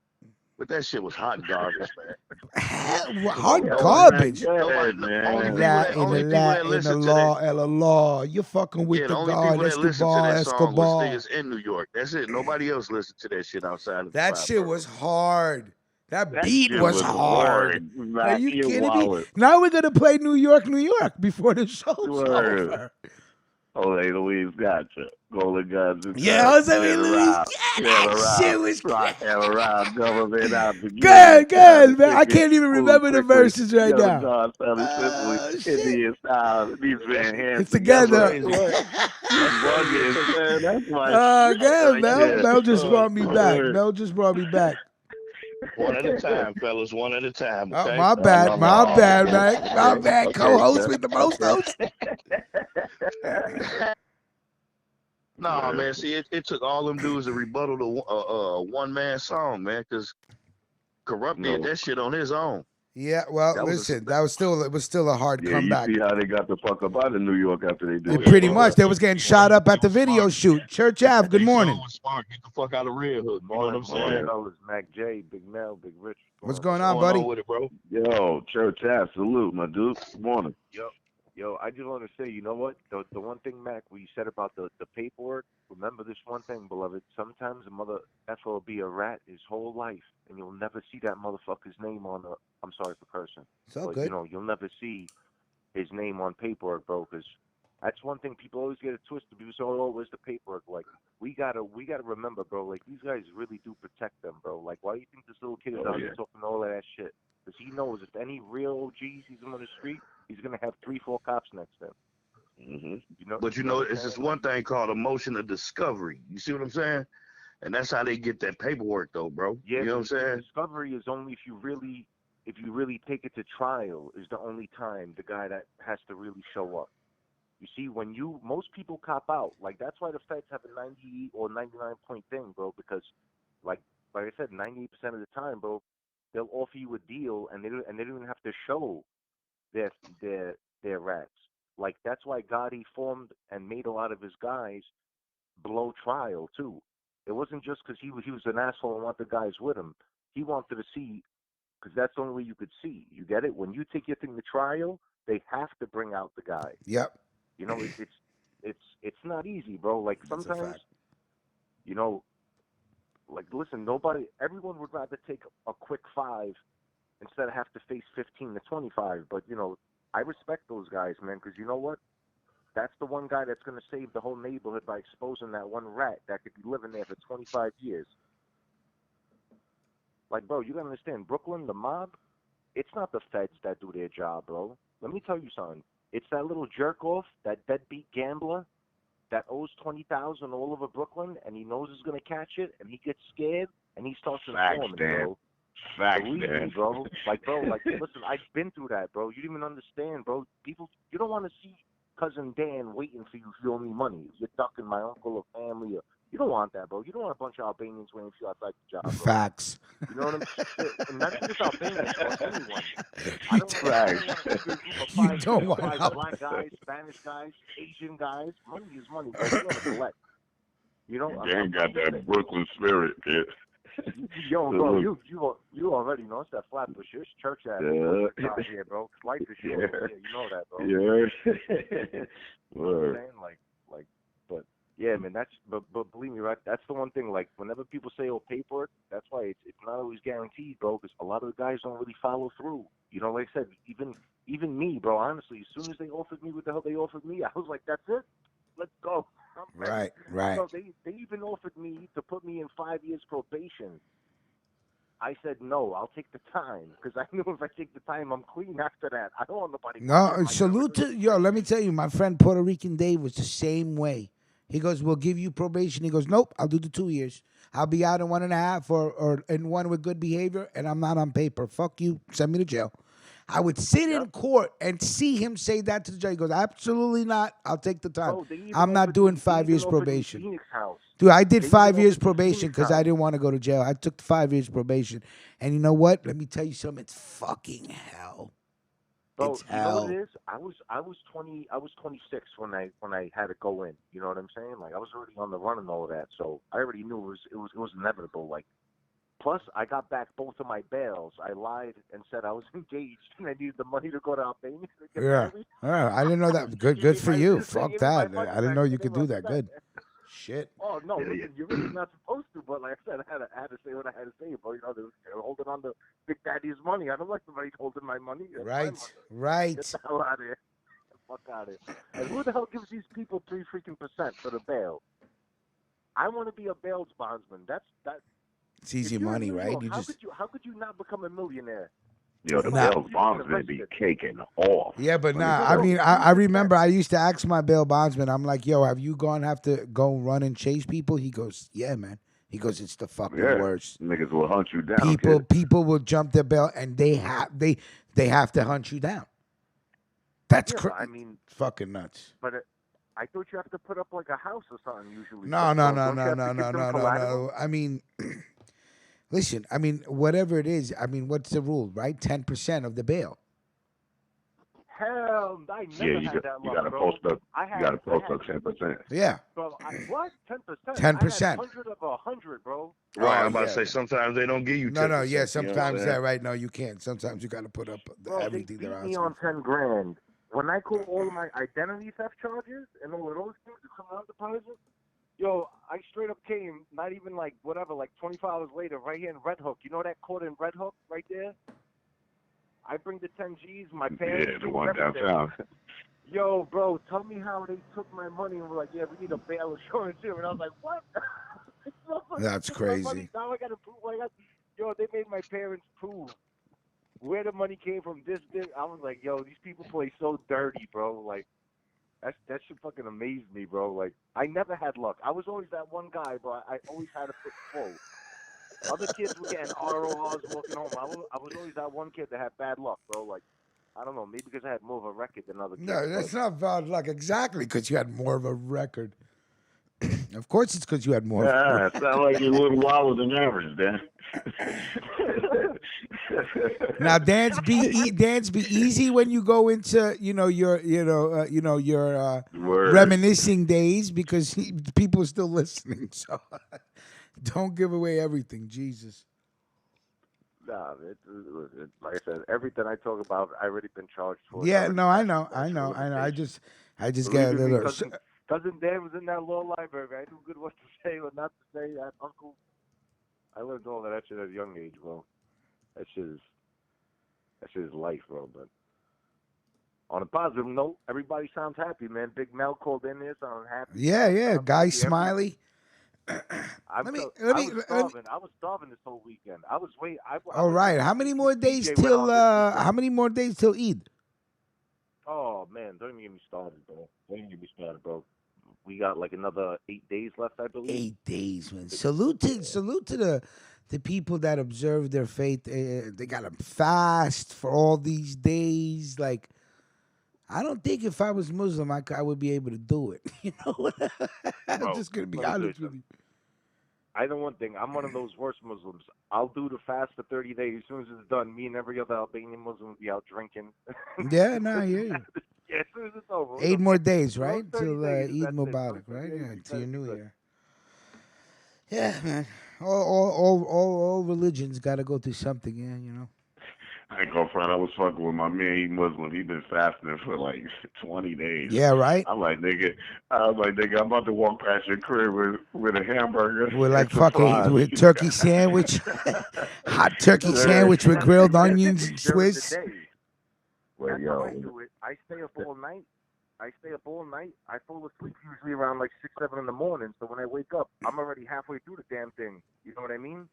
G: but that shit was hot garbage, man.
A: Hell,
J: Come
A: hot
J: on, Mac.
A: garbage.
J: Go
G: Nobody,
J: ahead, man.
G: only people that
A: In the
G: listen to that,
A: law. You're fucking with
G: yeah,
A: the
G: the only
A: God,
G: people that listen to that song was
A: Escobar.
G: niggas in New York. That's it. Nobody else listened to that shit outside of the
A: That
G: five
A: shit was
G: boroughs.
A: hard. That
J: That
A: beat
J: shit
A: was
J: was
A: hard.
J: word.
A: Are
J: Mac,
A: you
J: you
A: kidding me?
J: wallet.
A: Now we're gonna play New York, before the show's
J: Word.
A: over.
J: Jose Luis gotcha. Golden Guns and
A: Yeah,
J: Drugs.
A: Jose Luis. Yeah, that shit was
J: Rock and around. Government out to
A: good,
J: China
A: man. I
J: ticket.
A: can't even
J: Move
A: remember the
J: quickly.
A: verses right
J: Young
A: now.
J: God fell simply.
A: Shit.
J: Indian style. These men hands
A: It's
G: That's
A: together.
J: together.
G: crazy.
J: What? You bugging, man. That's my shit
A: Good,
J: right
A: Mel.
J: there.
A: Mel just brought me back.
J: Word.
A: Mel just brought me back.
G: One at a time, fellas. One at a time.
A: Oh,
G: Okay.
A: my bad,
J: Oh,
A: man. My
J: okay.
A: bad.
J: Okay,
A: Co-host
J: sir.
A: with the most hosts.
G: No, man. See, it took all them dudes to rebuttal the one man song, man, because Corrupt did
J: No.
G: that shit on his own.
A: Yeah, well,
G: That was
A: listen, it was still a hard
J: Yeah, you
A: comeback.
J: see how they got the fuck up out of New York after they did
A: And
J: that.
A: pretty
J: Huh?
A: much, they was getting shot up at the video shoot. Church Ave, good morning.
G: was smart. Get the fuck out of Red Hook. You know what I'm saying?
K: Fellas, Mac J, Big Mel, Big Rich.
A: What's going
G: What's
A: on,
G: going
A: buddy?
G: on with it, bro?
J: Yo, church ass, salute, my dude. Good morning.
K: Yo, I just want to say, you know what? The one thing, Mac, what you said about the paperwork, remember this one thing, beloved. Sometimes a mother effer will be a rat his whole life, and you'll never see that motherfucker's name on the, I'm sorry for cursing.
A: So
K: But,
A: good.
K: you'll never see his name on paperwork, bro, because that's one thing people always get it twisted. People say, oh, where's the paperwork? Like, we gotta remember, bro, like, these guys really do protect them, bro. Like, why do you think this little kid is out there talking all of that shit? Because he knows if any real OGs sees him on the street, he's gonna have 3-4 cops next to him.
J: Mm-hmm.
G: But it's this one thing called emotion of discovery. You see what I'm saying? And that's how they get that paperwork, though, bro.
K: Yeah,
G: you know what I'm saying?
K: Discovery is only if you really take it to trial is the only time the guy that has to really show up. You see, most people cop out. Like, that's why the feds have a 90 or 99 point thing, bro, because like I said, 98% of the time, bro, they'll offer you a deal and they don't even have to show their rats. Like, that's why Gotti formed and made a lot of his guys blow trial too. It wasn't just because he was an asshole and wanted the guys with him. He wanted to see, because that's the only way you could see. You get it? When you take your thing to trial, they have to bring out the guy.
A: Yep.
K: You know, it's not easy, bro. Like, sometimes, like, listen, everyone would rather take a quick 5 instead of have to face 15 to 25. But, I respect those guys, man, because you know what? That's the one guy that's going to save the whole neighborhood by exposing that one rat that could be living there for 25 years. Like, bro, you got to understand, Brooklyn, the mob, it's not the feds that do their job, bro. Let me tell you something. It's that little jerk-off, that deadbeat gambler that owes $20,000 all over Brooklyn, and he knows he's going to catch it, and he gets scared, and he starts informing, bro.
J: Facts,
K: Believe me, bro. Like, listen, I've been through that, bro. You don't even understand, bro. People, you don't want to see Cousin Dan waiting for you if you owe me money. If you're ducking my uncle or family, you don't want that, bro. You don't want a bunch of Albanians waiting for you outside the job, bro.
A: Facts.
K: You know what I'm saying? And not just Albanians, bro. Anyone. I don't
A: You don't want
K: five black guys, Spanish guys, Asian guys. Money is money, bro. You gotta collect. You know,
J: They ain't got that Brooklyn spirit, kid.
K: Yo, bro, you already know it's that Flatbush. It's church out here, bro. Life is short. Yeah, you know that, bro.
J: Yeah.
K: You know what I'm saying? But yeah, man. But believe me, right? That's the one thing. Like, whenever people say, "Oh, paperwork," that's why it's not always guaranteed, bro. Because a lot of the guys don't really follow through. You know, like I said, even me, bro. Honestly, as soon as they offered me what the hell they offered me, I was like, "That's it. Let's go."
A: Right.
K: So they even offered me to put me in 5 years probation, I said no. I'll take the time because I knew if I take the time, I'm clean after that. I don't want nobody.
A: No, salute to yo. Let me tell you, my friend Puerto Rican Dave was the same way. He goes, "We'll give you probation." He goes, "Nope, I'll do the 2 years. I'll be out in 1.5 or in one with good behavior, and I'm not on paper. Fuck you, send me to jail." I would sit in court and see him say that to the judge. He goes, "Absolutely not. I'll take the time. I'm not doing 5 years probation." Dude, I did 5 years probation because I didn't want to go to jail. I took 5 years probation, and you know what? Let me tell you something. It's fucking hell.
K: Bro,
A: It's
K: you know
A: hell.
K: what it is? I was 26 when I had to go in. You know what I'm saying? Like I was already on the run and all of that, so I already knew it was inevitable. Like, plus I got back both of my bails. I lied and said I was engaged and I needed the money to go to Albania to get
A: Yeah.
K: married.
A: I didn't know that. Good for you. Fuck
K: gave me my
A: that.
K: money
A: I didn't
K: back,
A: know
K: and
A: you
K: they
A: could
K: were
A: do that.
K: upset.
A: Good. Shit.
K: Oh no, listen, you're really not supposed to, but like I said, I had to say what I had to say, bro. You know, they're holding on to Big Daddy's money. I don't like somebody holding my money. That's my money.
A: Right.
K: Get the hell out of here. Get the fuck out of here. And who the hell gives these people 3% for the bail? I want to be a bail bondsman. That.
A: It's easy money, right? You just
K: how could you not become a millionaire?
J: Yo, the bail bondsman be caking off.
A: Yeah, but nah. I mean, I remember I used to ask my bail bondsman. I'm like, "Yo, have you have to go run and chase people?" He goes, "Yeah, man." He goes, "It's the fucking worst.
J: Niggas will hunt you down.
A: People will jump their bail and they have to hunt you down. That's
K: I mean,
A: fucking nuts.
K: But I thought you have to put up like a house or something usually.
A: No.
K: Collateral?
A: I mean, listen. I mean, whatever it is. I mean, what's the rule, right? 10% of the bail.
K: Hell, I never had that
J: you
K: luck,
J: gotta
K: bro.
J: post up. You gotta post up 10%.
A: Yeah.
K: Bro, what? 10%?
A: 10%.
K: 100 of 100, bro.
I: Right, I'm about to say sometimes they don't give you 10%.
A: No, yeah,
I: you know
A: sometimes
I: what I'm
A: right. No, you can't. Sometimes you got to put up everything
K: they
A: they're
K: beat me
A: asking.
K: on 10 grand. When I call all of my identity theft charges and all of those things to come out deposit, yo, I straight up came, not even like 24 hours later, right here in Red Hook. You know that court in Red Hook right there? I bring the 10 G's, my parents.
J: Yeah, the one downtown.
K: Yo, bro, tell me how they took my money and were like, yeah, we need a bail insurance here. And I was like, what?
A: That's crazy.
K: Now I got to prove Yo, they made my parents prove where the money came from. This. I was like, yo, these people play so dirty, bro. Like, that shit fucking amazed me, bro. Like, I never had luck. I was always that one guy, bro. I always had a foot full. Other kids were getting RORs walking home. I was always that one kid that had bad luck, bro. Like, I don't know, maybe because I had more of a record than other kids.
A: No, that's not bad luck. Exactly, because you had more of a record. Of course, it's because you had more.
J: Yeah, it sounds like you're a little wilder than average, Dan.
A: Now, dance be easy when you go into your reminiscing days because people are still listening. So don't give away everything, Jesus.
K: Nah, like I said, everything I talk about, I already been charged for.
A: Yeah, no, I know. I just get a little.
K: Cousin Dan was in that law library. I knew good what to say or not to say. That uncle, I learned all of that shit at a young age, bro. That shit is life, bro. But on a positive note, everybody sounds happy, man. Big Mel called in there, sounding happy.
A: Yeah, Guy Smiley.
K: I was starving this whole weekend. I was waiting.
A: All right. How many more days till? How many more days till Eid?
K: Oh man, don't even get me started, bro. We got like another 8 days left, I believe.
A: 8 days, man. Salute to the people that observe their faith. They got to fast for all these days. Like, I don't think if I was Muslim, I would be able to do it. You know, I'm just gonna be honest with you.
K: I know one thing. I'm one of those worst Muslims. I'll do the fast for 30 days. As soon as it's done, me and every other Albanian Muslim will be out drinking.
A: Yeah, no, I hear you.
K: Yeah, as soon as it's over.
A: 8 more days, right? Till Eid
K: days,
A: Mubarak, right? Yeah, till your New Year. Yeah, man. All religions got to go through something, yeah, you know.
J: I ain't gonna front. I was fucking with my man. He Muslim. He been fasting for like 20 days.
A: Yeah, right.
J: I'm like, nigga. I'm about to walk past your crib with a hamburger.
A: With like fucking with turkey sandwich, hot turkey sandwich with grilled onions and Swiss.
K: Well, yo, I stay up all night. I stay up all night. I fall asleep usually around like 6, 7 in the morning. So when I wake up, I'm already halfway through the damn thing. You know what I mean?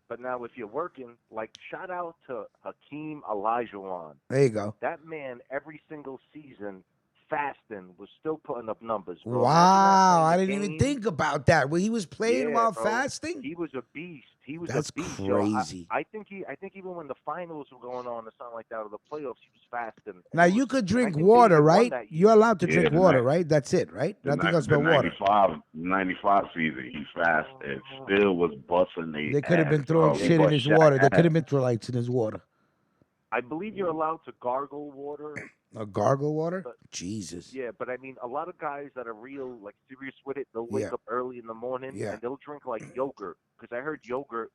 K: But now if you're working, like shout out to Hakeem Olajuwon.
A: There you go.
K: That man every single season fasting was still putting up numbers, bro.
A: Wow, I
K: Imagine that
A: didn't even
K: game.
A: think about that. Well, he was playing
K: Yeah,
A: while
K: bro.
A: fasting?
K: He was a beast. He was
A: That's
K: a beast,
A: crazy.
K: yo. I think even when the finals were going on or something like that, or the playoffs, he was fasting.
A: Now, you could
K: and I
A: drink
K: think they
A: water,
K: even won
A: right?
K: that
A: You're
K: year.
A: allowed to
J: Yeah,
A: drink
J: the
A: water,
J: night-
A: right? That's it, right?
J: The,
A: Nothing
J: ni-
A: else
J: the
A: but water.
J: 95 season, he fasted. Still was busting
A: They could have been throwing
J: bro.
A: shit in his water. There could have been electrolytes in his water.
K: I believe you're allowed to gargle water.
A: A gargle water?
K: But,
A: Jesus.
K: yeah, but I mean, a lot of guys that are real, like serious with it, they'll wake up early in the morning and they'll drink like yogurt. Because I heard yogurt,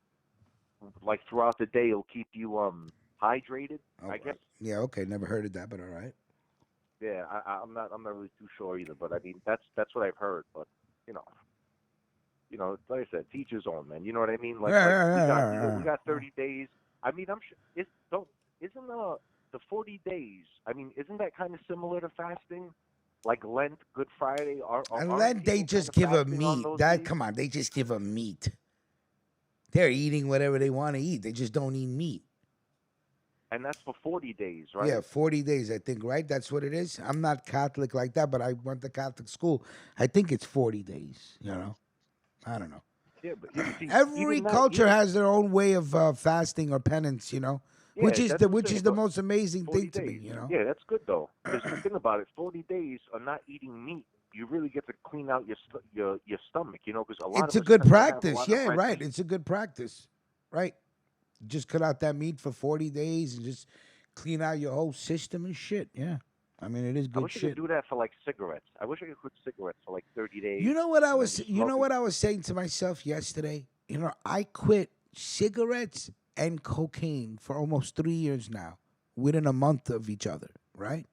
K: like throughout the day, will keep you hydrated. I guess.
A: Yeah. Okay. Never heard of that, but all right.
K: Yeah, I'm not really too sure either. But I mean, that's what I've heard. But you know, like I said, teach his own, man. You know what I mean? Like, we got 30 days. I mean, I'm sure isn't the 40 days? I mean, isn't that kind of similar to fasting? Like Lent, Good Friday,
A: And Lent, they just give a meat. Come on, they just give a meat. They're eating whatever they want to eat. They just don't eat meat.
K: And that's for 40 days, right?
A: Yeah, 40 days, I think, right? That's what it is. I'm not Catholic like that, but I went to Catholic school. I think it's 40 days, you know? I don't know.
K: Yeah, but you see,
A: every culture has their own way of fasting or penance, you know?
K: Yeah,
A: which is the most amazing thing to me, you know?
K: Yeah, that's good though. Because the thing about it, 40 days of not eating meat, you really get to clean out your stomach, you know? Because
A: It's a good practice, yeah, right. It's a good practice, right? Just cut out that meat for 40 days and just clean out your whole system and shit, yeah. I mean, it is good
K: I wish
A: shit.
K: I could do that for like cigarettes. I wish I could quit cigarettes for like 30 days.
A: You know what I was saying to myself yesterday? You know, I quit cigarettes and cocaine for almost 3 years now, within a month of each other, right?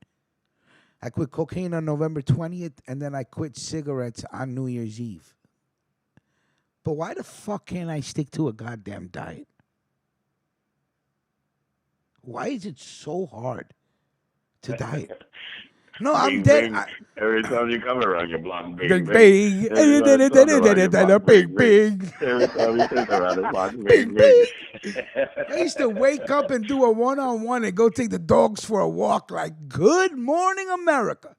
A: I quit cocaine on November 20th, and then I quit cigarettes on New Year's Eve. But why the fuck can't I stick to a goddamn diet? Why is it so hard to diet? No, I'm dead.
J: Every time you come around your block,
A: bing, bing. Every
J: time you sit around the block,
A: bing, bing. I used to wake up and do a one-on-one and go take the dogs for a walk like, good morning, America.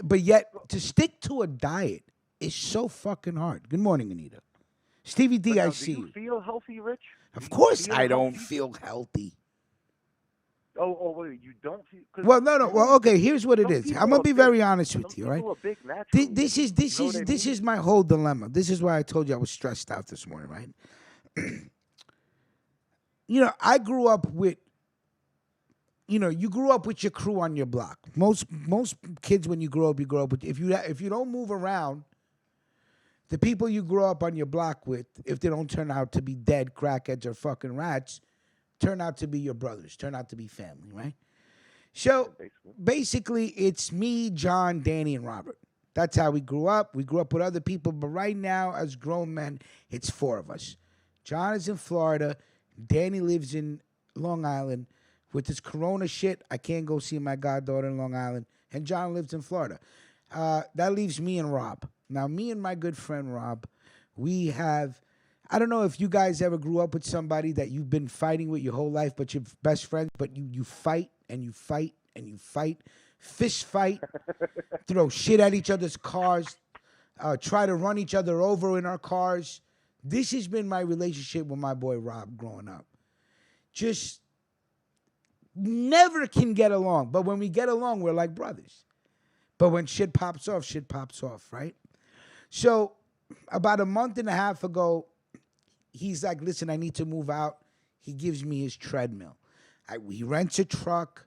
A: But yet, to stick to a diet is so fucking hard. Good morning, Anita. Stevie D, I see you.
K: Do you feel healthy, Rich?
A: Of course I don't feel healthy.
K: Oh, wait, you don't feel...
A: Well, no. Well, okay, here's what it is. I'm going to be very honest with you, right? This is my whole dilemma. This is why I told you I was stressed out this morning, right? You know, I grew up with, you grew up with your crew on your block. Most kids, when you grow up with, if you don't move around, the people you grow up on your block with, if they don't turn out to be dead crackheads or fucking rats, turn out to be your brothers, turn out to be family, right? So basically, it's me, John, Danny, and Robert. That's how we grew up. We grew up with other people, but right now, as grown men, it's 4 of us. John is in Florida. Danny lives in Long Island. With this corona shit, I can't go see my goddaughter in Long Island. And John lives in Florida. That leaves me and Rob. Now, me and my good friend Rob, we have... I don't know if you guys ever grew up with somebody that you've been fighting with your whole life, but you're best friends, but you fight and you fight and you fight, fist fight, throw shit at each other's cars, try to run each other over in our cars. This has been my relationship with my boy Rob growing up. Just never can get along, but when we get along, we're like brothers. But when shit pops off, right? So about a month and a half ago, he's like, listen, I need to move out. He gives me his treadmill. He rents a truck.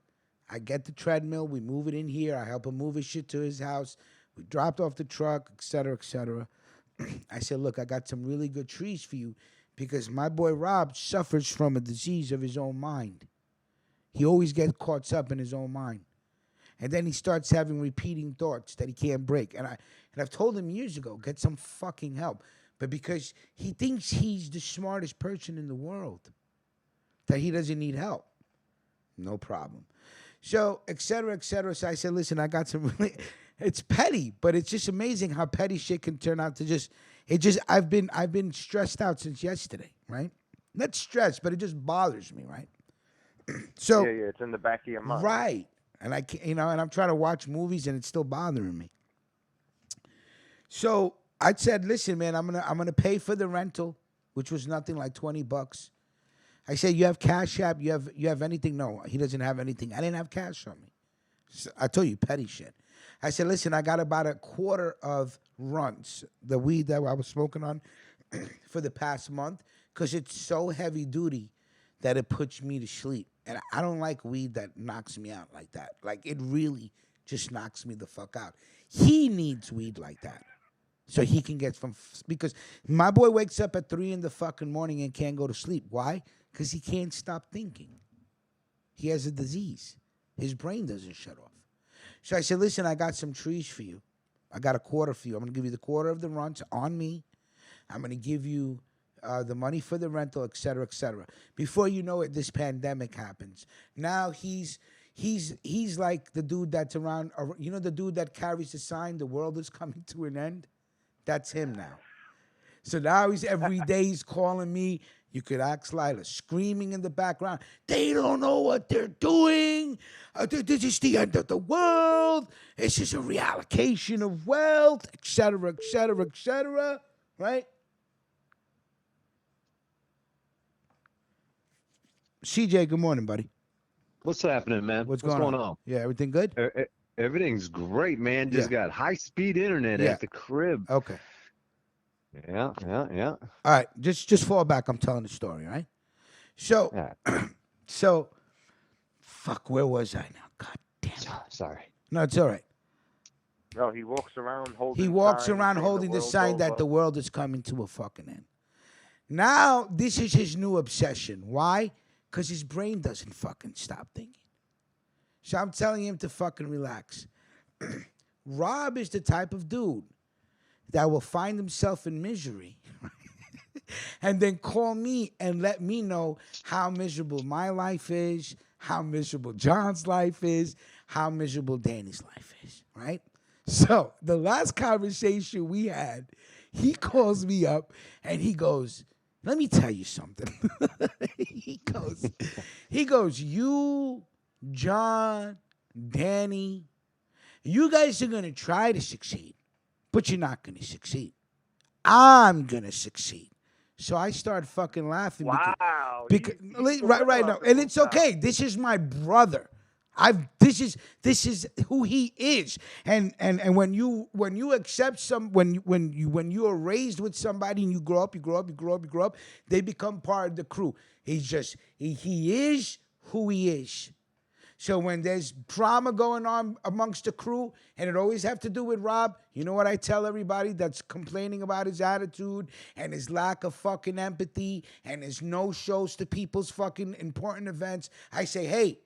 A: I get the treadmill. We move it in here. I help him move his shit to his house. We dropped off the truck, et cetera, et cetera. I said, look, I got some really good trees for you because my boy Rob suffers from a disease of his own mind. He always gets caught up in his own mind. And then he starts having repeating thoughts that he can't break. And I've told him years ago, get some fucking help. But because he thinks he's the smartest person in the world, that he doesn't need help. No problem. So, et cetera, et cetera. So I said, listen, I got some really, it's petty, but it's just amazing how petty shit can turn out to I've been stressed out since yesterday, right? Not stressed, but it just bothers me, right? So,
K: Yeah, it's in the back of your mind.
A: right. And I can't, and I'm trying to watch movies and it's still bothering me. So I said, listen, man, I'm gonna pay for the rental, which was nothing, like $20. I said, you have Cash App? You have anything? No, he doesn't have anything. I didn't have cash on me. So I told you, petty shit. I said, listen, I got about a quarter of runs, the weed that I was smoking on for the past month, because it's so heavy duty that it puts me to sleep. And I don't like weed that knocks me out like that. Like, it really just knocks me the fuck out. He needs weed like that. So he can get because my boy wakes up at 3 in the fucking morning and can't go to sleep. Why? Because he can't stop thinking. He has a disease. His brain doesn't shut off. So I said, listen, I got some trees for you. I got a quarter for you. I'm going to give you the quarter of the runs on me. I'm going to give you the money for the rental, et cetera, et cetera. Before you know it, this pandemic happens. Now he's like the dude that's around, the dude that carries the sign, the world is coming to an end? That's him now. So now every day he's calling me. You could ask Lila, screaming in the background. They don't know what they're doing. This is the end of the world. It's just a reallocation of wealth, et cetera, et cetera, et cetera. Right? CJ, good morning, buddy.
L: What's happening, man?
A: What's going on? Yeah, everything good?
L: Everything's great, man. Just got high-speed internet at the crib.
A: Okay.
L: Yeah.
A: All right, just fall back. I'm telling the story, right? So, so, fuck, where was I now? God damn it.
L: Sorry.
A: No, it's all right.
K: No, he walks around holding.
A: He walks around holding the sign that the world is coming to a fucking end. Now, this is his new obsession. Why? Because his brain doesn't fucking stop thinking. So I'm telling him to fucking relax. Rob is the type of dude that will find himself in misery and then call me and let me know how miserable my life is, how miserable John's life is, how miserable Danny's life is, right? So the last conversation we had, he calls me up and he goes, let me tell you something. he goes, you, John, Danny, you guys are going to try to succeed, but you're not going to succeed. I'm going to succeed. So I start fucking laughing.
K: Wow.
A: Because right now. And it's okay. This is my brother. This is who he is. And when you accept when you are raised with somebody and you grow up, they become part of the crew. He is who he is. So when there's drama going on amongst the crew, and it always have to do with Rob, you know what I tell everybody that's complaining about his attitude and his lack of fucking empathy and his no-shows to people's fucking important events? I say, hey,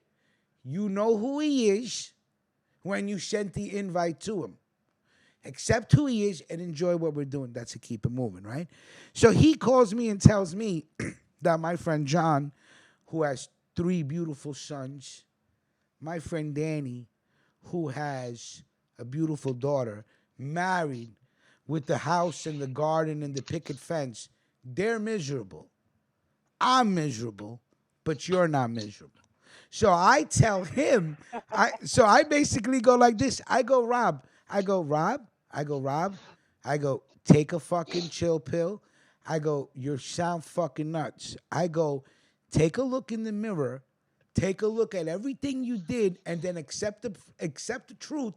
A: you know who he is when you sent the invite to him. Accept who he is and enjoy what we're doing. That's to keep it moving, right? So he calls me and tells me that my friend John, who has 3 beautiful sons, my friend Danny, who has a beautiful daughter, married with the house and the garden and the picket fence, they're miserable. I'm miserable, but you're not miserable. So I tell him, I basically go like this. I go, Rob, take a fucking chill pill. I go, you sound fucking nuts. I go, take a look in the mirror. Take a look at everything you did and then accept the truth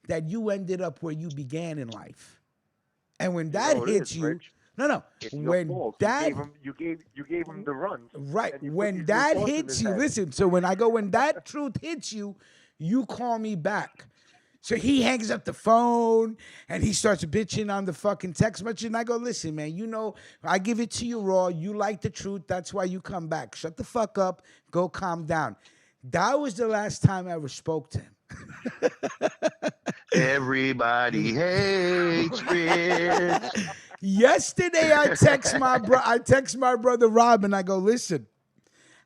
A: that you ended up where you began in life. And when that hits you,
K: Rich. It's
A: when that
K: you gave him the runs.
A: Right. When that hits you, listen, so when that truth hits you, you call me back. So he hangs up the phone and he starts bitching on the fucking text message. And I go, listen, man, you know, I give it to you raw. You like the truth. That's why you come back. Shut the fuck up. Go calm down. That was the last time I ever spoke to him.
G: Everybody hates Rich.
A: Yesterday, I text my brother Rob and I go, listen.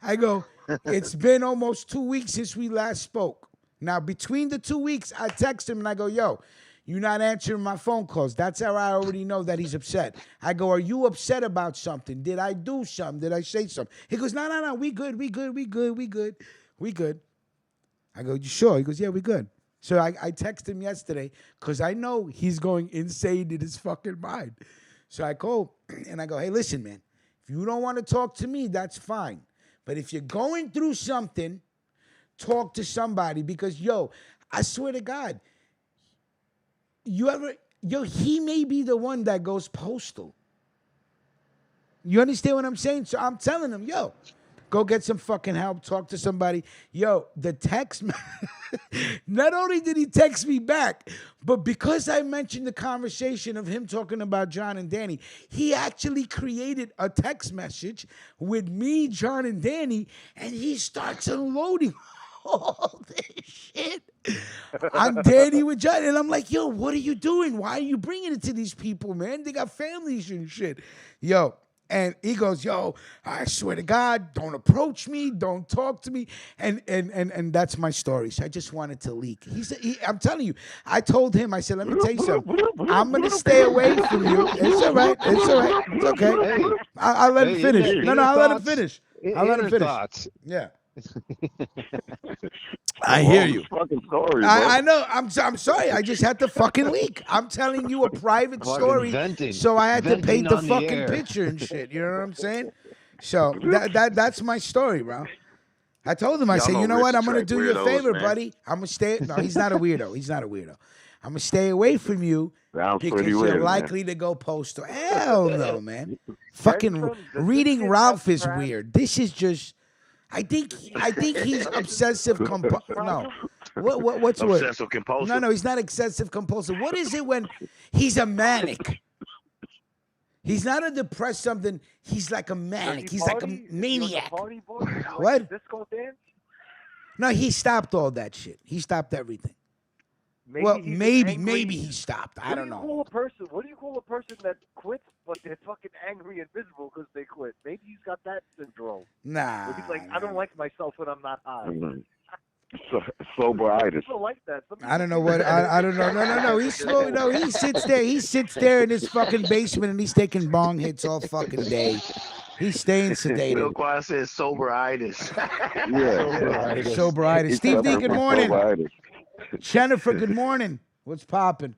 A: I go, It's been almost 2 weeks since we last spoke. Now, between the 2 weeks, I text him and I go, yo, you're not answering my phone calls. That's how I already know that he's upset. I go, are you upset about something? Did I do something? Did I say something? He goes, no, we good. I go, you sure? He goes, yeah, we good. So I text him yesterday because I know he's going insane in his fucking mind. So I call and I go, hey, listen, man, if you don't want to talk to me, that's fine. But if you're going through something, talk to somebody because, yo, I swear to God, he may be the one that goes postal. You understand what I'm saying? So I'm telling him, yo, go get some fucking help, talk to somebody. Yo, the text, not only did he text me back, but because I mentioned the conversation of him talking about John and Danny, he actually created a text message with me, John, and Danny, and he starts unloading all this shit on Danny with John. And I'm like, yo, what are you doing? Why are you bringing it to these people, man? They got families and shit. Yo, and he goes, yo, I swear to God, don't approach me, don't talk to me. And that's my story. So I just wanted to leak. I'm telling you, I told him, I said, let me tell you something. I'm going to stay away from you. It's all right. It's okay.
L: Hey,
A: I'll let him finish. I'll let him finish.
L: Thoughts.
A: Yeah. I hear you.
J: Fucking story, bro.
A: I know. I'm sorry. I just had to fucking leak. I'm telling you a private story, so I had to paint the fucking picture and shit. You know what I'm saying? So that's my story, bro. I told him. I said, you know what? I'm gonna do you a favor, buddy. I'm gonna stay. No, he's not a weirdo. I'm gonna stay away from you because you're likely to go postal. Hell no, man. Fucking reading Ralph is weird. This is just. I think he's obsessive compulsive. No, what's the word?
G: Obsessive compulsive.
A: No, he's not excessive compulsive. What is it when he's a manic? He's not a depressed something. He's like a manic. He's like a maniac. What?
K: Disco dance?
A: No, he stopped all that shit. He stopped everything. Maybe he stopped. I don't know.
K: What do you call a person that quits but they're fucking angry and miserable because they quit? Maybe he's got that syndrome.
A: Nah.
K: He's like, I don't like myself when I'm not high.
J: Soberitis.
K: People like that.
A: I don't know what. I don't know. No. He's slow. No, he sits there. He sits there in his fucking basement and he's taking bong hits all fucking day. He's staying sedated.
G: Bill Quiet says soberitis.
J: Yeah.
A: Soberitis. Steve D, good morning. Jennifer, good morning. What's popping?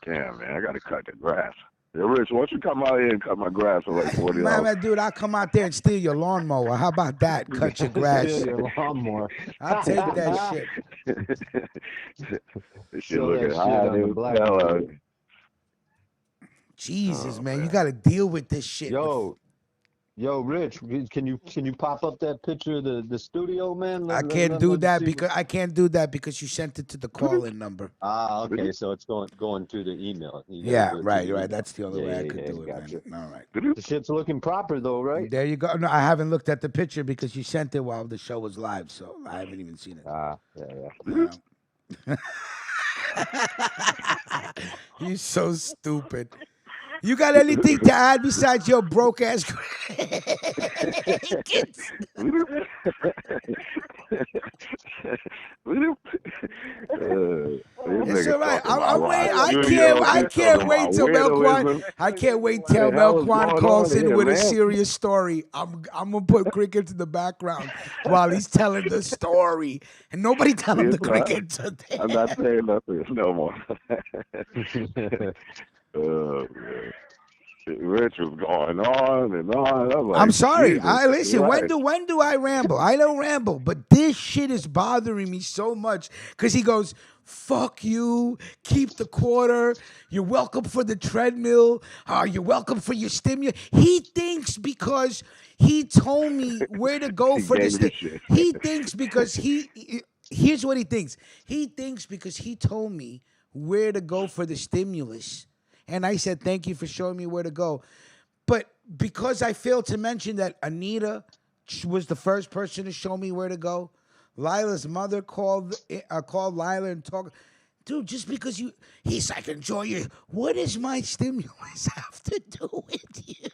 J: Damn, man, I got to cut the grass. Hey, Rich, why don't you come out here and cut my grass for like $40?
A: Man, dude, I'll come out there and steal your lawnmower. How about that? Cut your grass.
L: Steal your lawnmower.
A: I'll take that shit.
J: This shit looking high, dude.
A: Jesus, man, you got to deal with this shit.
L: Yo, Rich, can you pop up that picture of the studio, man?
A: I can't do that because you sent it to the call-in number.
L: Ah, okay, so it's going to the email.
A: Yeah, right. That's the only way I could do it, gotcha. Man. All right.
L: The shit's looking proper though, right?
A: There you go. No, I haven't looked at the picture because you sent it while the show was live, so I haven't even seen it.
L: Ah, yeah.
A: You're so stupid. You got anything to add besides your broke ass kids? It's all right. I can't wait till Melquan calls in with a serious story. I'm gonna put cricket in the background while he's telling the story, and nobody tell him the cricket today.
J: I'm not saying nothing no more. Oh, man. Rich was going on and on.
A: I'm sorry. Listen. Right. When do I ramble? I don't ramble, but this shit is bothering me so much because he goes, "Fuck you. Keep the quarter. You're welcome for the treadmill. You're welcome for your stimulant." He thinks because he told me where to go for this thing. He thinks because here's what he thinks. He thinks because he told me where to go for the stimulus. And I said, thank you for showing me where to go. But because I failed to mention that Anita was the first person to show me where to go, Lila's mother called Lila and talked. Dude, just because he's like, enjoy your, what does my stimulus have to do with you?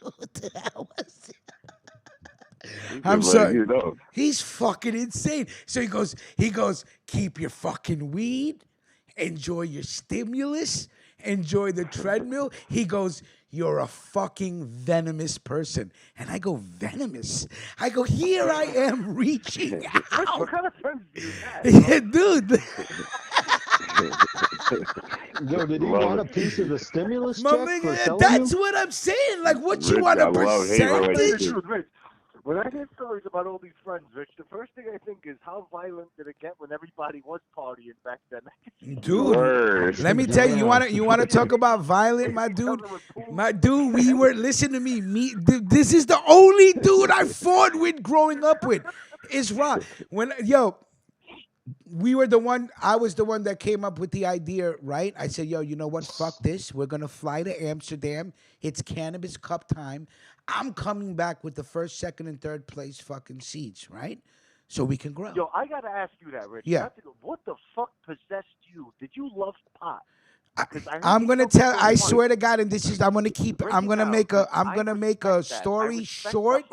A: I'm
J: just
A: sorry.
J: letting you know.
A: He's fucking insane. So he goes, keep your fucking weed, enjoy your stimulus, enjoy the treadmill. He goes, you're a fucking venomous person. And I go, venomous? I go, here I am reaching out.
K: What kind of friends do you have?
A: Yeah, dude.
L: Yo, did he want a piece of the stimulus
A: My
L: check
A: nigga,
L: for telling
A: that's
L: you?
A: what I'm saying. Like, what you
J: Rich,
A: want
J: I
A: a
J: love hate
K: I'll tell you the
A: percentage?
J: relationship.
K: truth, Rich. When I hear stories about all these friends, Rich, the first thing I think is how violent did it get when everybody was partying back then?
A: Dude,
J: Word.
A: let me tell you, you wanna talk about violent, my dude? My dude, we were listen to me. This is the only dude I fought with growing up with. It's Rob. I was the one that came up with the idea, right? I said, yo, you know what? Fuck this. We're gonna fly to Amsterdam. It's Cannabis Cup time. I'm coming back with the first, second, and third place fucking seeds, right? So we can grow.
K: Yo, I gotta ask you that, Rich.
A: Yeah.
K: What the fuck possessed you? Did you love pot?
A: I'm gonna tell. I swear to God, and this is. I'm gonna keep. I'm gonna make a. I'm gonna make a story short.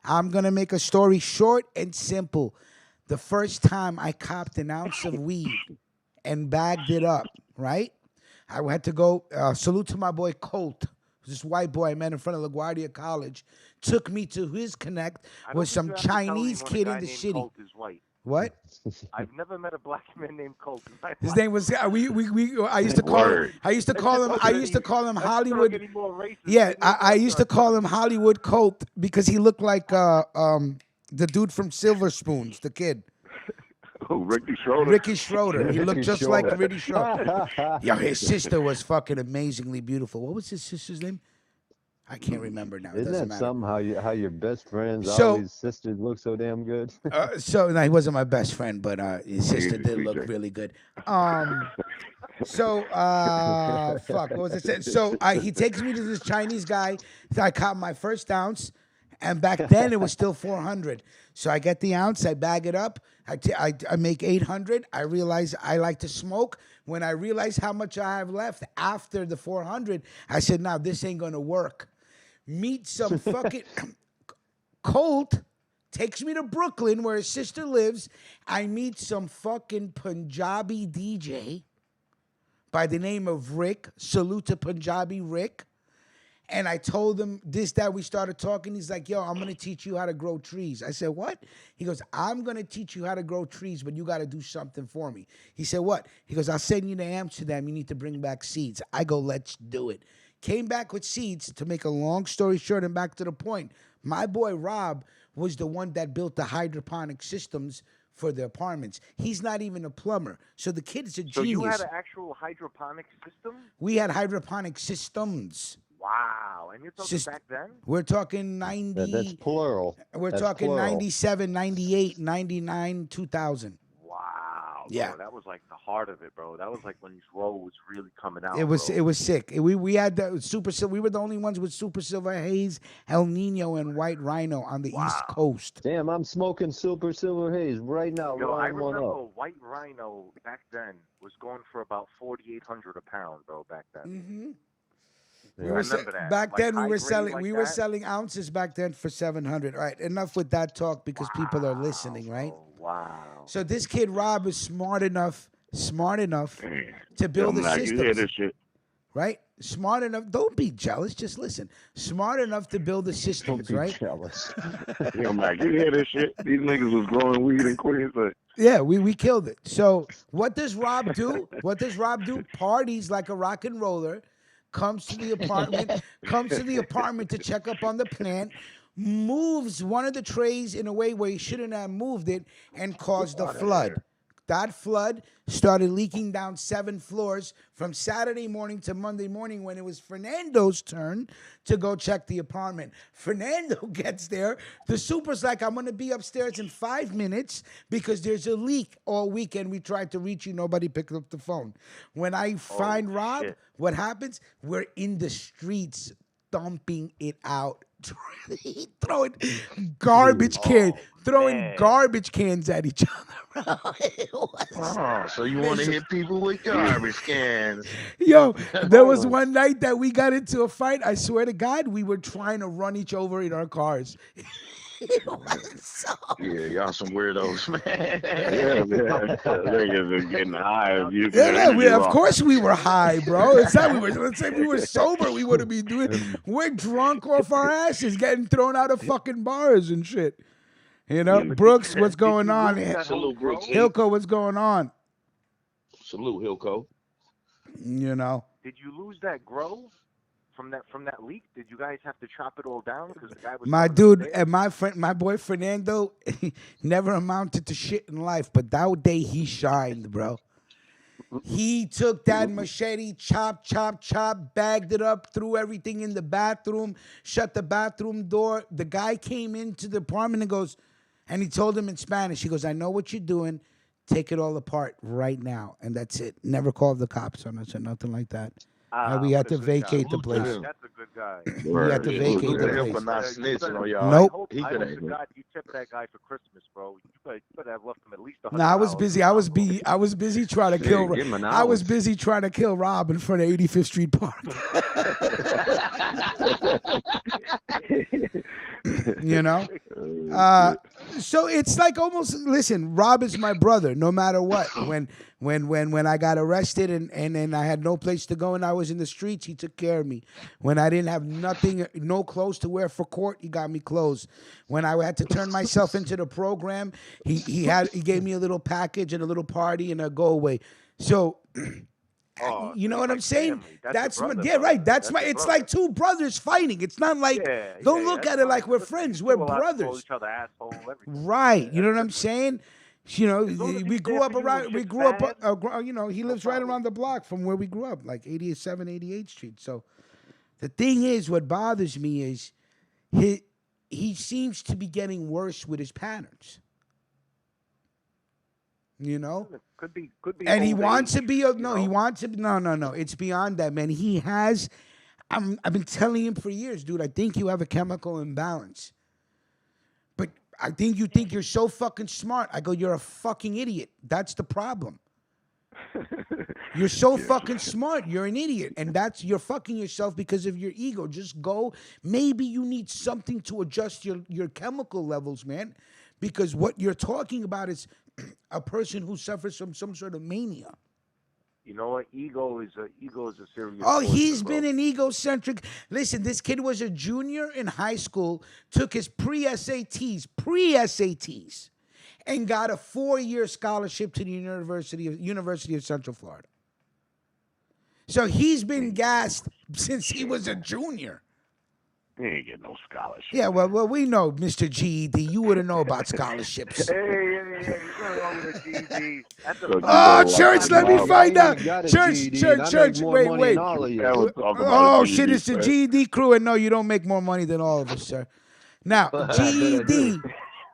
A: I'm gonna make a story short and simple. The first time I copped an ounce of weed and bagged it up, right? I had to go. Salute to my boy Colt, this white boy I met in front of LaGuardia College. Took me to his connect with some Chinese kid in the city.
K: Colt is white.
A: What?
K: I've never met a black man named Colt.
A: His name was I used to call him. I used to call him Hollywood. Yeah, I used to call him Hollywood Colt because he looked like the dude from Silver Spoons, the kid.
J: Oh, Ricky Schroeder.
A: Ricky Schroeder. He looked just like
L: Schroeder.
A: Ricky Schroeder. Yo, his sister was fucking amazingly beautiful. What was his sister's name? I can't remember now. It
L: Isn't
A: doesn't
L: that
A: matter.
L: something how your best friends
A: So-
L: always sisters look so damn good?
A: No, he wasn't my best friend, but his sister did look really good. Fuck, what was I saying? So he takes me to this Chinese guy. I caught my first ounce, and back then it was still 400. So I get the ounce, I bag it up, I make 800. I realize I like to smoke. When I realize how much I have left after the 400, I said, "Now this ain't gonna work." Meet some fucking Colt. Takes me to Brooklyn where his sister lives. I meet some fucking Punjabi DJ by the name of Rick. Salute to Punjabi Rick. And I told him this, that. We started talking. He's like, yo, I'm going to teach you how to grow trees. I said, what? He goes, I'm going to teach you how to grow trees, but you got to do something for me. He said, what? He goes, I'll send you to Amsterdam. You need to bring back seeds. I go, let's do it. Came back with seeds. To make a long story short and back to the point, my boy Rob was the one that built the hydroponic systems for the apartments. He's not even a plumber. So the kid's a genius.
K: So you had an actual hydroponic system?
A: We had hydroponic systems.
K: Wow. And you're talking back then?
A: We're talking 90.
L: That's plural.
A: We're
L: That's
A: talking
L: plural.
A: 97, 98, 99, 2000.
K: Wow.
A: Yeah.
K: Bro, that was like the heart of it, bro. That was like when Roll was really coming out.
A: It was
K: bro.
A: sick. We had the super silver. We were the only ones with super silver haze, El Nino, and white rhino on the East Coast.
L: Damn, I'm smoking super silver haze right now.
K: Yo, I
L: rolling one
K: remember
L: up.
K: White Rhino back then was going for about $4,800 a pound, bro. Back then.
A: Mm-hmm.
K: I remember that.
A: Back
K: Like
A: then we
K: high
A: were
K: grade
A: selling
K: like
A: we were
K: that?
A: selling ounces back then for 700. All right, enough with that talk because people are listening, right?
K: Wow.
A: So this kid Rob is smart enough to build
J: Yo,
A: the
J: Mac, you hear
A: systems.
J: this shit?
A: Right? Smart enough. Don't be jealous. Just listen. Smart enough to build the systems, right?
L: Jealous.
J: Yo, Mac, you hear this shit? These niggas was growing weed in Queens. Like,
A: Yeah, we killed it. So what does Rob do? Parties like a rock and roller, comes to the apartment to check up on the plant, moves one of the trays in a way where he shouldn't have moved it, and caused a flood. That flood started leaking down 7 floors from Saturday morning to Monday morning when it was Fernando's turn to go check the apartment. Fernando gets there. The super's like, I'm going to be upstairs in 5 minutes because there's a leak. All weekend we tried to reach you. Nobody picked up the phone. When I find Rob, what happens? We're in the streets dumping it out. throwing garbage cans at each other.
G: Oh, so you want to hit people with garbage cans?
A: Yo, there was one night that we got into a fight. I swear to God, we were trying to run each over in our cars.
G: Yeah, y'all some weirdos, man.
J: Yeah, man. Niggas are getting high if you
A: Yeah, of course we were high, bro. It's not we were. Let's say if we were sober, we wouldn't be doing. We're drunk off our asses, getting thrown out of fucking bars and shit. You know, Brooks, what's going on?
G: Salute, Brooks.
A: Hilco, what's going on?
G: Salute, Hilco.
A: You know.
K: Did you lose that grow from that leak? Did you guys have to chop it all down because the guy was
A: My dude and my boy Fernando never amounted to shit in life, but that day he shined, bro. He took that machete, chop, bagged it up, threw everything in the bathroom, shut the bathroom door. The guy came into the apartment and goes, and he told him in Spanish, he goes, I know what you're doing. Take it all apart right now. And that's it. Never called the cops on us or nothing like that. And we had to vacate the place.
K: That's a good guy.
A: We had to vacate the place.
G: For not snitching on y'all.
A: Nope.
G: He
K: I
G: could
K: hope
G: have.
K: to God you tipped that guy for Christmas, bro. You better have left him at least $100.
A: No, I was busy. I was busy trying to kill.
J: give him an
A: I was
J: ounce.
A: busy trying to kill Rob in front of 85th Street Park. You know, so it's like almost. Listen, Rob is my brother, no matter what. When I got arrested and then I had no place to go and I was in the streets, he took care of me. When I didn't have nothing, no clothes to wear for court, he got me clothes. When I had to turn myself into the program, he gave me a little package and a little party and a go away. So. You know what I'm saying? That's my, yeah, right. That's my. It's like two brothers fighting. It's not like don't look at it like we're friends. We're brothers.
K: Each other, asshole, everything.
A: Right. You know what I'm saying? You know, we grew up around. We grew up. You know, he lives right around the block from where we grew up, like 87, 88th Street. So, the thing is, what bothers me is, he seems to be getting worse with his patterns. You know,
K: could be.
A: And he wants to be he wants to. No. It's beyond that, man. He has. I've been telling him for years, dude. I think you have a chemical imbalance. But I think you think you're so fucking smart. I go, you're a fucking idiot. That's the problem. You're so fucking smart. You're an idiot, and you're fucking yourself because of your ego. Just go. Maybe you need something to adjust your chemical levels, man. Because what you're talking about is a person who suffers from some sort of mania.
K: You know what? Ego is a serious.
A: Oh, he's been an egocentric. Listen, this kid was a junior in high school, took his pre-SATs, and got a 4-year scholarship to the University of Central Florida. So he's been gassed since he was a junior.
J: He ain't getting no scholarship.
A: Yeah, well, we know, Mr. GED. You wouldn't know about scholarships.
K: Hey, nothing wrong with a GED.
A: Oh, church, let me find out. Church, wait. Oh, shit, it's the GED crew, and no, you don't make more money than all of us, sir. Now, GED.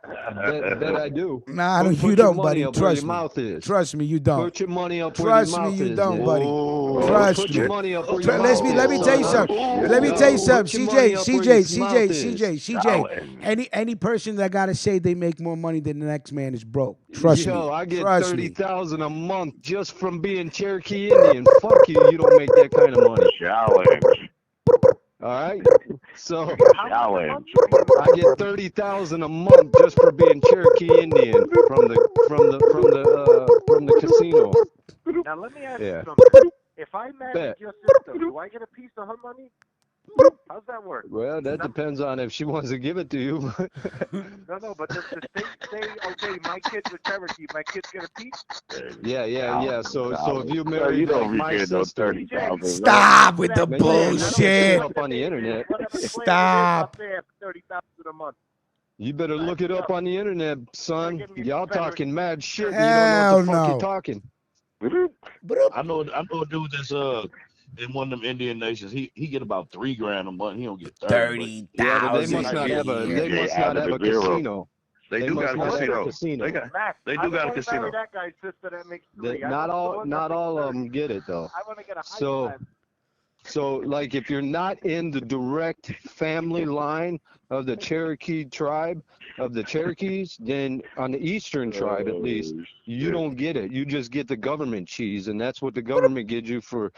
L: Bet I do.
A: Nah, you don't, buddy.
L: Trust me.
A: Trust me, you don't.
L: Put your money up where your mouth is.
A: Trust me, you don't, buddy.
L: Oh,
A: Trust
L: put
A: me.
L: your money up where your mouth is.
A: Let me tell you something. Let me tell you something. CJ. Any person that gotta say they make more money than the next man is broke. Trust me.
L: Yo, I get $30,000 a month just from being Cherokee Indian. Fuck you. You don't make that kind of money.
J: Challenge.
L: All right, so
J: Challenge.
L: I get $30,000 a month just for being Cherokee Indian from the casino.
K: Now let me ask you something. If I marry your sister, do I get a piece of her money? How's that work?
L: Well, that depends on if she wants to give it to you.
K: No, but does the state say, okay, my kids are Cherokee, my kids get a piece?
L: Yeah. So if you marry my sister,
A: stop with the bullshit.
L: Up on the internet.
A: Stop.
K: $30,000 a month.
L: You better look it up on the internet, son. Y'all talking mad shit. And
A: Hell
L: you don't know what the fuck you're talking.
G: I know a dude that's in one of them Indian nations. He get about $3,000 a month. He don't get 30.
L: Yeah, but they must not have a casino.
J: They do got a casino. They do got a casino.
K: That guy's sister that makes $3.
L: Not all of them get it though.
K: I want to get a
L: So like if you're not in the direct family line of the Cherokee tribe, of the Cherokees, then on the Eastern tribe at least, you don't get it. You just get the government cheese, and that's what the government gives you for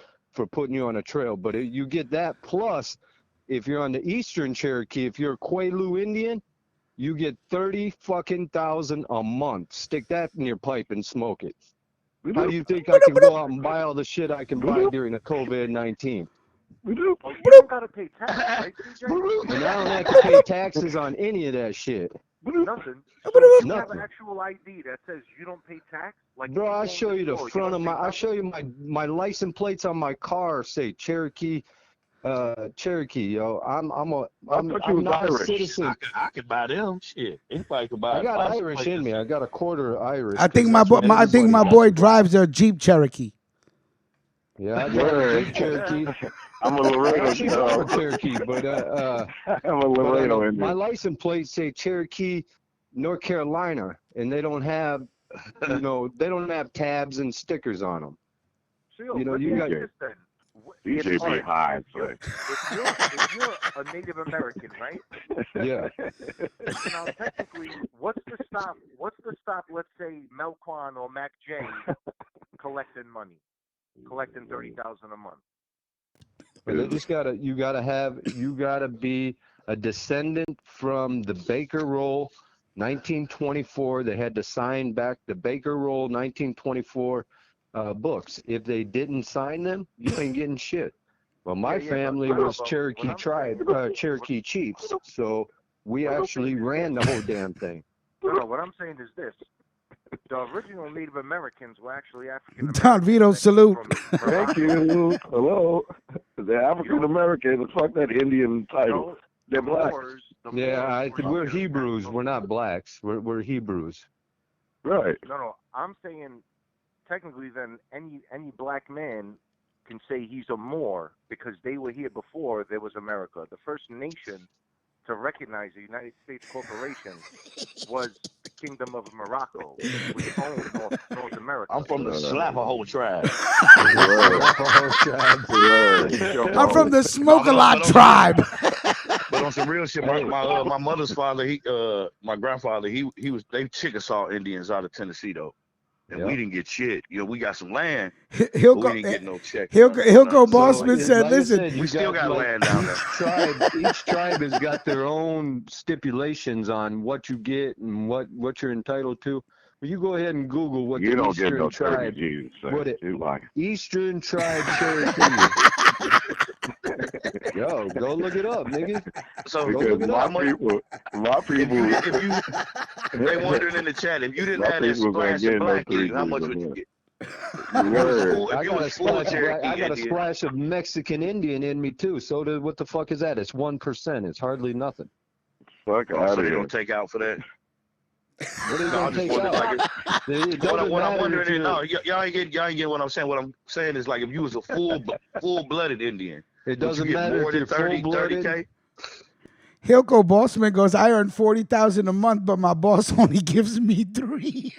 L: putting you on a trail. But you get that plus, if you're on the Eastern Cherokee, if you're a Quaalude Indian, you get 30 fucking thousand a month. Stick that in your pipe and smoke it. How do you think I can go out and buy all the shit I can buy during the COVID-19?
K: Well, you don't gotta pay tax, right, CJ?
L: And I don't have to pay taxes on any of that shit.
K: Nothing. So you have an
L: Nothing.
K: actual ID that says you don't pay tax? Like,
L: Bro, I'll
K: you
L: show you the
K: don't
L: front of
K: pay
L: my. I'll
K: nothing?
L: show you my license plates on my car say Cherokee, yo. I'm
J: thought you was
L: not a
J: Irish.
L: citizen.
I: I could buy them. Shit, anybody could buy.
L: I got
I: license
L: Irish
I: plates.
L: in me. I got a quarter Irish.
A: I think
L: 'cause
A: my
L: that's
A: boy,
L: what
A: I think my
L: everybody
A: boy
L: got.
A: drives a Jeep Cherokee.
L: Yeah, I got a Jeep Cherokee.
J: I'm a
L: I
J: Laredo.
L: actually drive a Cherokee, but
J: I'm a Laredo Indian.
L: my license plates say Cherokee, North Carolina, and they don't have, they don't have tabs and stickers on them.
K: So,
L: You know,
K: let
L: you
K: me
L: got-
K: ask this then.
J: DJ be high, so.
K: If you're a Native American, right?
L: Yeah.
K: Now, technically, what's the stop? Let's say Melquan or Mac J collecting money, collecting $30,000 a month.
L: But they just you gotta be a descendant from the Baker Roll 1924. They had to sign back the Baker Roll 1924 books. If they didn't sign them, you ain't getting shit. Well, my family was Cherokee tribe, Cherokee chiefs, so we actually ran the whole damn thing.
K: No, what I'm saying is this. The original Native Americans were actually African Americans.
A: Don Vito, salute.
J: Thank you. Hello. They're African American. Fuck that Indian title. They're black.
L: Yeah, we're Hebrews. We're not blacks. We're Hebrews.
J: Right.
K: No, I'm saying technically then any black man can say he's a Moor because they were here before there was America. The first nation to recognize the United States Corporation was the Kingdom of Morocco, which owned North America.
I: I'm from the Slapaho tribe.
A: I'm from the Smoke-a-Lot tribe.
I: But on some real shit, my mother's father, my grandfather, they Chickasaw Indians out of Tennessee though, and we didn't get shit. You know, we got some land,
A: He'll
I: but
A: go.
I: we didn't get no check.
A: He'll go. Bossman said,
L: like I
A: "Listen,
L: said,
I: we still got land down there."
L: Each tribe has got their own stipulations on what you get and what you're entitled to. But you go ahead and Google what
J: You
L: the
J: don't
L: Eastern
J: get no
L: tribe,
J: 30 G's. You lying.
L: Eastern tribe Cherokee. Yo, go look it up, nigga.
I: So
J: Because my people,
I: if they wondering in the chat, if you didn't
J: My
I: have that
J: people gonna
I: splash
J: get
I: of
J: no
I: black in
J: 3
I: you, how much
J: Gs
I: would
J: a
I: you
J: month.
I: get?
L: I got a splash of Mexican Indian in me too. So what the fuck is that? It's 1%. It's hardly nothing.
J: Fuck
I: Oh,
J: out
I: so
J: of
I: they
J: here.
I: don't take out for that?
L: What are you
I: No, I
L: gonna
I: just
L: take
I: wondered,
L: out?
I: like,
L: It doesn't
I: what I'm
L: matter
I: wondering
L: if
I: is,
L: you're-
I: no, y'all ain't get what I'm saying. What I'm saying is, like, if you was a full-blooded Indian,
L: It doesn't
I: would you get
L: matter
I: more
L: if
I: than
L: you're
I: 30,
L: full-blooded.
I: 30K?
A: Hilco Bossman goes, I earn 40,000 a month, but my boss only gives me 3.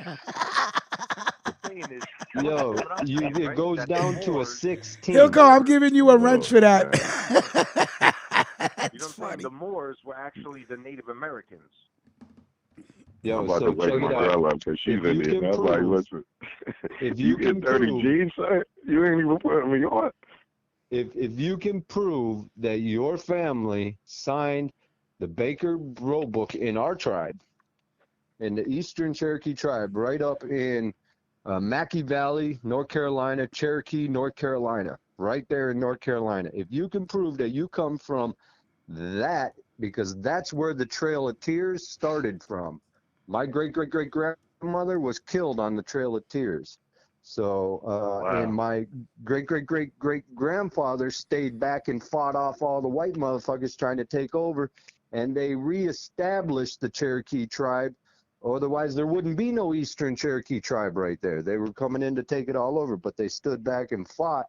L: Yo, it goes down to a 16.
A: Hilco, I'm giving you a wrench for that.
K: You know what I'm saying? The Moors were actually the Native Americans.
L: Yo,
J: I'm about
L: so
J: to wake
L: check
J: my
L: it
J: girl
L: out.
J: up because she's
L: If you
J: Indian.
L: can
J: I was like,
L: prove-
J: listen,
L: If
J: you
L: you
J: get
L: can
J: 30
L: prove,
J: G's, son, you ain't even putting me on.
L: if you can prove that your family signed the Baker Roll Book in our tribe, in the Eastern Cherokee tribe, right up in Mackey Valley, North Carolina, Cherokee, North Carolina, right there in North Carolina. If you can prove that you come from that, because that's where the Trail of Tears started from. My great-great-great-grandmother was killed on the Trail of Tears. So, and my great-great-great-great-grandfather stayed back and fought off all the white motherfuckers trying to take over, and they reestablished the Cherokee tribe. Otherwise, there wouldn't be no Eastern Cherokee tribe right there. They were coming in to take it all over, but they stood back and fought.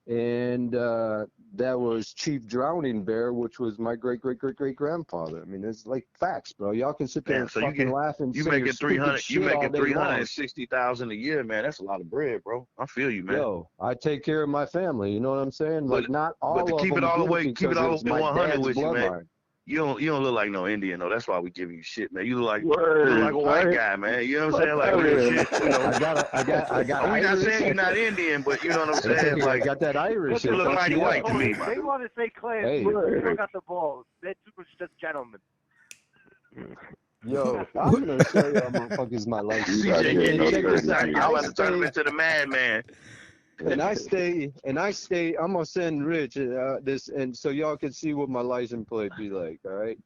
L: And that was Chief Drowning Bear, which was my great-great-great-great-grandfather. I mean, it's like facts, bro. Y'all can sit there
I: Damn,
L: and
I: so you
L: fucking
I: get
L: laugh and
I: you
L: say
I: making
L: your stupid
I: 300, you
L: shit all
I: making
L: day long.
I: 360,000 a year, man. That's a lot of bread, bro. I feel you, man.
L: Yo, I take care of my family. You know what I'm saying? Like, not all
I: But to
L: of
I: keep
L: them
I: it all the
L: do
I: way, keep it
L: because
I: all
L: it's
I: the way
L: my
I: 100
L: dad's
I: with you, man.
L: bloodline.
I: You don't look like no Indian though. That's why we giving you shit, man. You look like
J: Word,
I: you look like a white
J: right?
I: guy, man. You know what I'm saying?
J: Fuck
I: Like
J: that
I: real
J: is.
I: shit. You know.
L: I got
I: We not
L: Irish.
I: saying you're not Indian, but you know what I'm
L: Hey,
I: saying?
L: I
I: Like
L: got that Irish.
I: you
L: It
I: look
L: fucks
I: mighty
L: me
I: white
L: up.
I: to me.
K: They want to say class.
L: Hey.
K: They got the balls. They're just gentlemen.
L: Yo, I'm gonna show y'all motherfuckers my license.
G: CJ
L: Hey,
G: getting
L: check
G: ignorant.
L: this out.
G: Y'all about to turn him into the madman.
L: And I stay. I'm gonna send Rich this, and so y'all can see what my license plate be like. All right.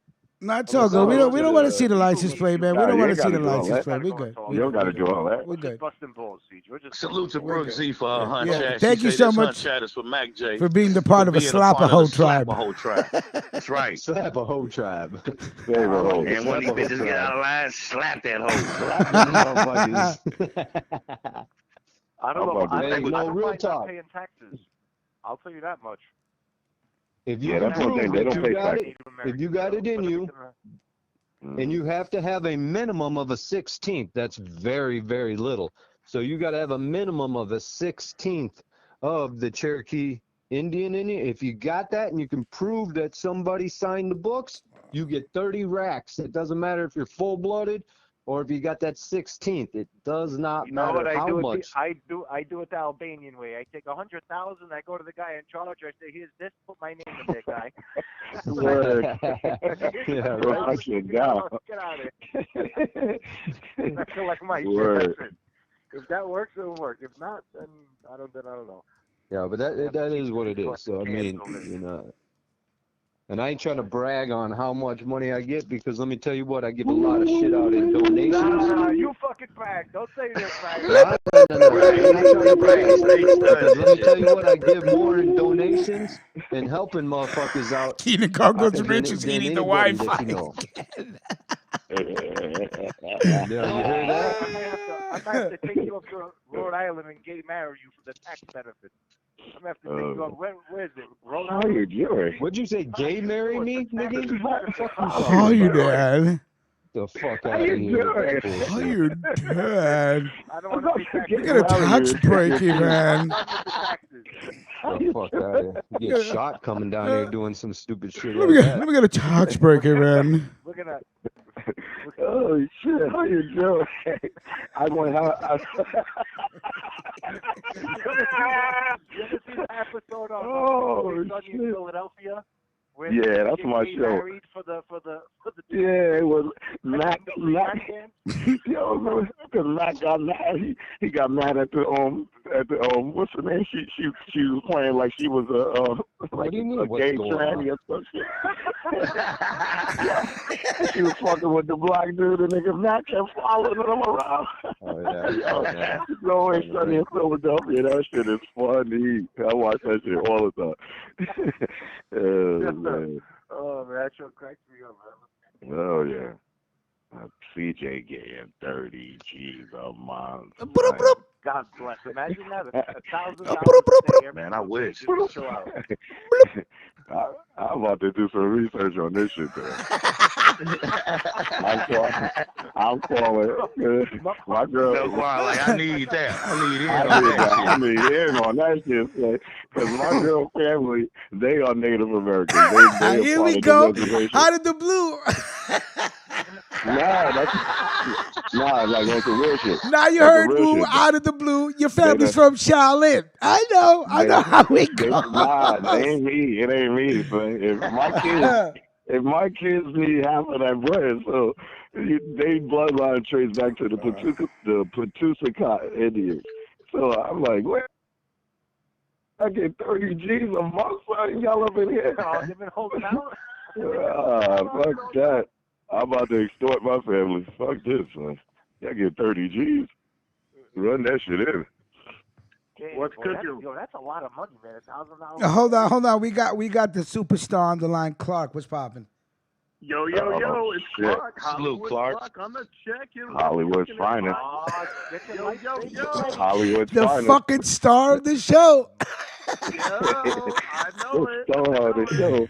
A: Not so good. We don't want to see the license plate, man. We don't want to see the license plate. We good.
J: You don't got to do all that.
A: We good.
K: Busting balls, CJ. We're just
G: Salute to Brooke Z for her hunt
A: Yeah.
G: chat.
A: Thank
G: She
A: you
G: say
A: so
G: this
A: much
G: hunt chat is for Mac J.
A: for being the part of a
G: being a part of the
A: slap-a-hoe tribe.
G: Slap-a-hoe tribe. That's right.
L: Slap-a-hoe tribe.
G: And when these bitches get out of line, slap that hoe.
L: Slap them motherfuckers.
K: I don't know. I
L: Hey, no, real talk.
K: Paying taxes. I'll tell you that much.
L: If you
J: that's one thing. They
L: prove
J: don't
L: that you
J: pay
L: got
J: taxes.
L: it, if you got it in you, and you have to have a minimum of a 16th. That's very, very little. So you got to have a minimum of a 16th of the Cherokee Indian in you. If you got that and you can prove that somebody signed the books, you get 30 racks. It doesn't matter if you're full-blooded or if you got that 16th. It does not matter how much.
K: I do it the Albanian way. I take 100,000. I go to the guy in charge. I say, "Here's this. Put my name in there, guy."
L: Yeah,
J: right.
K: Get out of here. I feel like my shit. If that works, it'll work. If not, then I don't know.
L: Yeah, but that is what it is. So I mean, you know. And I ain't trying to brag on how much money I get because let me tell you what, I give a lot of shit out in donations.
K: Nah, you fucking brag. Don't say this, brag.
L: No. I ain't trying to brag. Because let me tell you what, I give more in donations and helping motherfuckers out.
A: Keenan Cargo's Rich is eating the Wi-Fi.
L: You know.
J: Yeah,
L: you heard that?
K: I might have to take you up to Rhode Island and gay marry you for the tax benefit. I'm gonna have to take you up. Where is it? Rhode
J: How
K: Island?
J: you doing?
L: What'd you say? Gay marry me, nigga?
A: How you dad?
L: The fuck out of here.
A: How you dad?
K: I don't want to be taxed.
A: Look at a tax breaking, man.
L: The fuck out of here. You get shot coming down here doing some stupid shit
A: Let
L: like
A: me
L: that.
A: get a tax breaking, man.
K: We're gonna.
J: Oh shit! How you doing? I went how.
K: You ever see the episode of Big Sonny in Philadelphia?
J: Yeah, that's my show.
K: Married for the
J: Yeah, it was Mac. Yo, because Mac got mad. He got mad at the what's her name? She was playing like she was a gay tranny or some shit. She was fucking with the black dude, and nigga Mac kept following them around.
L: Oh yeah.
J: No, it's Sunny in Philadelphia. That shit is funny. I watch that shit all the time. Man.
K: Oh man, that show cracks me up, man.
J: Oh yeah. CJ getting 30 G's a month.
K: God bless. Imagine that $1,000 a day.
G: Man, I wish.
K: Chill out.
J: I'm about to do some research on this shit, though. I'm calling. My girl.
G: No, like, I need that.
J: I need in on that shit. Because my girl family, they are Native Americans. They
A: Here we go. Out of the blue.
J: Like on some real shit.
A: Now you heard Wu out of the blue. Your family's from Shaolin. I know how we go.
J: It ain't me. It ain't me. But if my kids need half of that bread, so they bloodline trace back to the Patusa Indians. So I'm like, where? I get 30 G's a month, son. Y'all up in here?
K: They've been holding out.
J: Fuck that. I'm about to extort my family. Fuck this, man. Y'all get 30 G's. Run that shit in.
K: What's cooking? Yo, that's a lot of money, man. $1,000.
A: Hold on. We got the superstar on the line, Clark. What's popping?
M: Yo, it's
J: shit.
M: Clark.
G: Salute, Clark.
M: On the check.
J: Hollywood's finest.
M: Yo.
J: Hollywood's
A: the
J: finest.
A: fucking star of the show.
M: I know it.
J: Star of the show.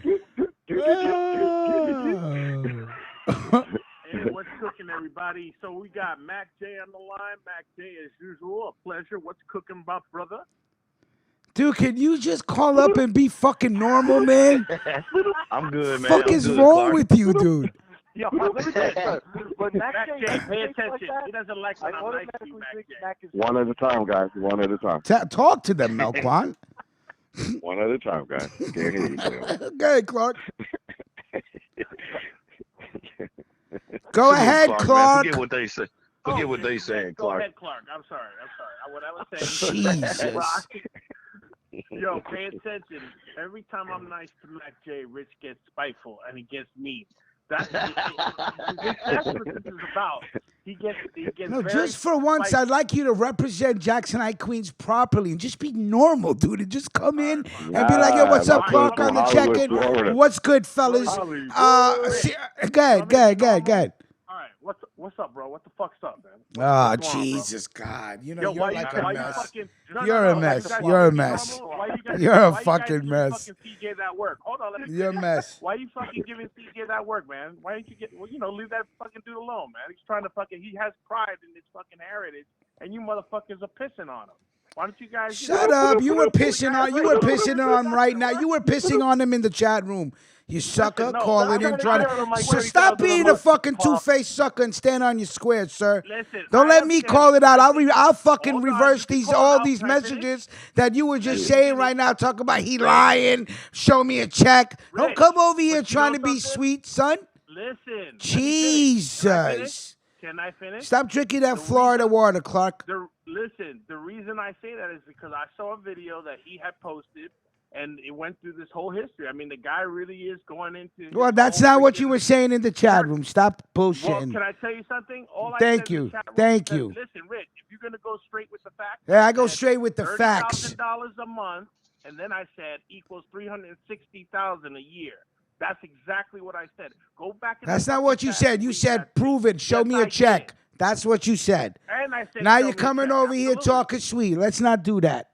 M: Hey, what's cooking, everybody? So we got Mac J on the line. Mac J, as usual, a pleasure. What's cooking, my brother?
A: Dude, can you just call up and be fucking normal, man?
G: I'm good, man.
A: Fuck is wrong with you, dude?
K: Yo, let me tell you, but
M: Mac J, pay attention. He doesn't like when I'm nice to you, Mac J.
J: One at a time, guys. One at a time.
A: Talk to them, Melquan.
J: One at a time, guys. Can't hear you.
A: Okay, Clark. Go ahead, Clark.
I: Forget what they say. Forget what they saying,
M: Go
I: Clark.
M: ahead, Clark. I'm sorry. What I was saying.
A: Jesus.
M: Yo, pay attention. Every time I'm nice to Mac J, Rich gets spiteful and he gets mean. That's what this is about. He gets
A: No,
M: very
A: just for once,
M: spiteful.
A: I'd like you to represent Jackson High Queens properly and just be normal, dude. And just come in and be like, yo, what's up, Clark, on the check-in? What's good, fellas? Go ahead.
M: All right, what's up, bro? What the fuck's up, man?
A: Oh, Jesus, God. You know,
M: Yo,
A: you're like a
M: why
A: mess.
M: you
A: You're a mess. You're a mess. You're a fucking mess.
M: CJ that work. Hold on, let me
A: You're a mess.
M: Why you fucking giving CJ that work, man? Why don't you leave that fucking dude alone, man? He's trying to he has pride in his fucking heritage, and you motherfuckers are pissing on him. Why don't you guys
A: Shut up. You were pissing on right now. You were pissing on him in the chat room. You sucker, calling him, trying to. So stop being a fucking two-faced sucker and stand on your square, sir. Don't let me call it out. I'll fucking reverse all these messages that you were just saying right now. Talk about he lying. Show me a check. Don't come over here trying to be sweet, son.
M: Listen.
A: Jesus.
M: Can I finish?
A: Stop drinking that Florida water, Clark.
M: Listen, the reason I say that is because I saw a video that he had posted, and it went through this whole history. I mean, the guy really is going into.
A: Well, that's not what you were saying in the chat room. Stop bullshitting.
M: Well, can I tell you something?
A: Thank you.
M: Listen, Rick, if you're gonna go straight with the facts.
A: Yeah, I go straight with the facts.
M: $30,000 a month, and then I said equals $360,000 a year. That's exactly what I said. Go back.
A: That's not what you said. You said, prove it. Show me a check. That's what you said.
M: And I said,
A: now you're coming over here talking sweet. Let's not do that.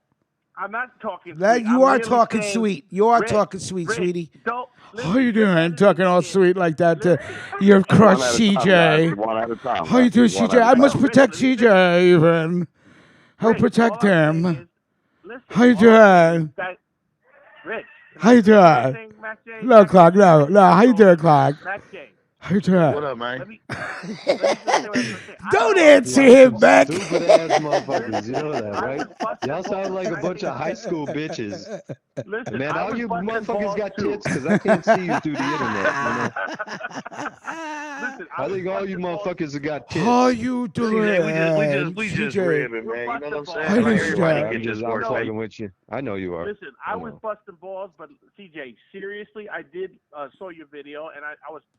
M: I'm not talking sweet.
A: You are talking sweet. You are talking sweet, sweetie. How you doing? Talking all sweet like that to your crush, CJ. How you doing, CJ? I must protect CJ even. I'll protect him. How you doing? How you doing? No, Clark. No. How you doing, Clark? How you doing?
I: What up, man?
A: Don't answer him back.
L: Stupid ass motherfuckers, you know that, right? Y'all sound like a bunch of high school bitches.
M: Listen,
L: man, all you motherfuckers got tits because I can't see you through the internet. You know? I think all you motherfuckers have got tits.
A: How you doing?
I: We just ribbing, man. You know what I'm saying? Like, everybody get this
L: I'm
I: work,
L: fucking with you. I know you are.
M: Listen, I was busting balls, but CJ, seriously, I did saw your video, and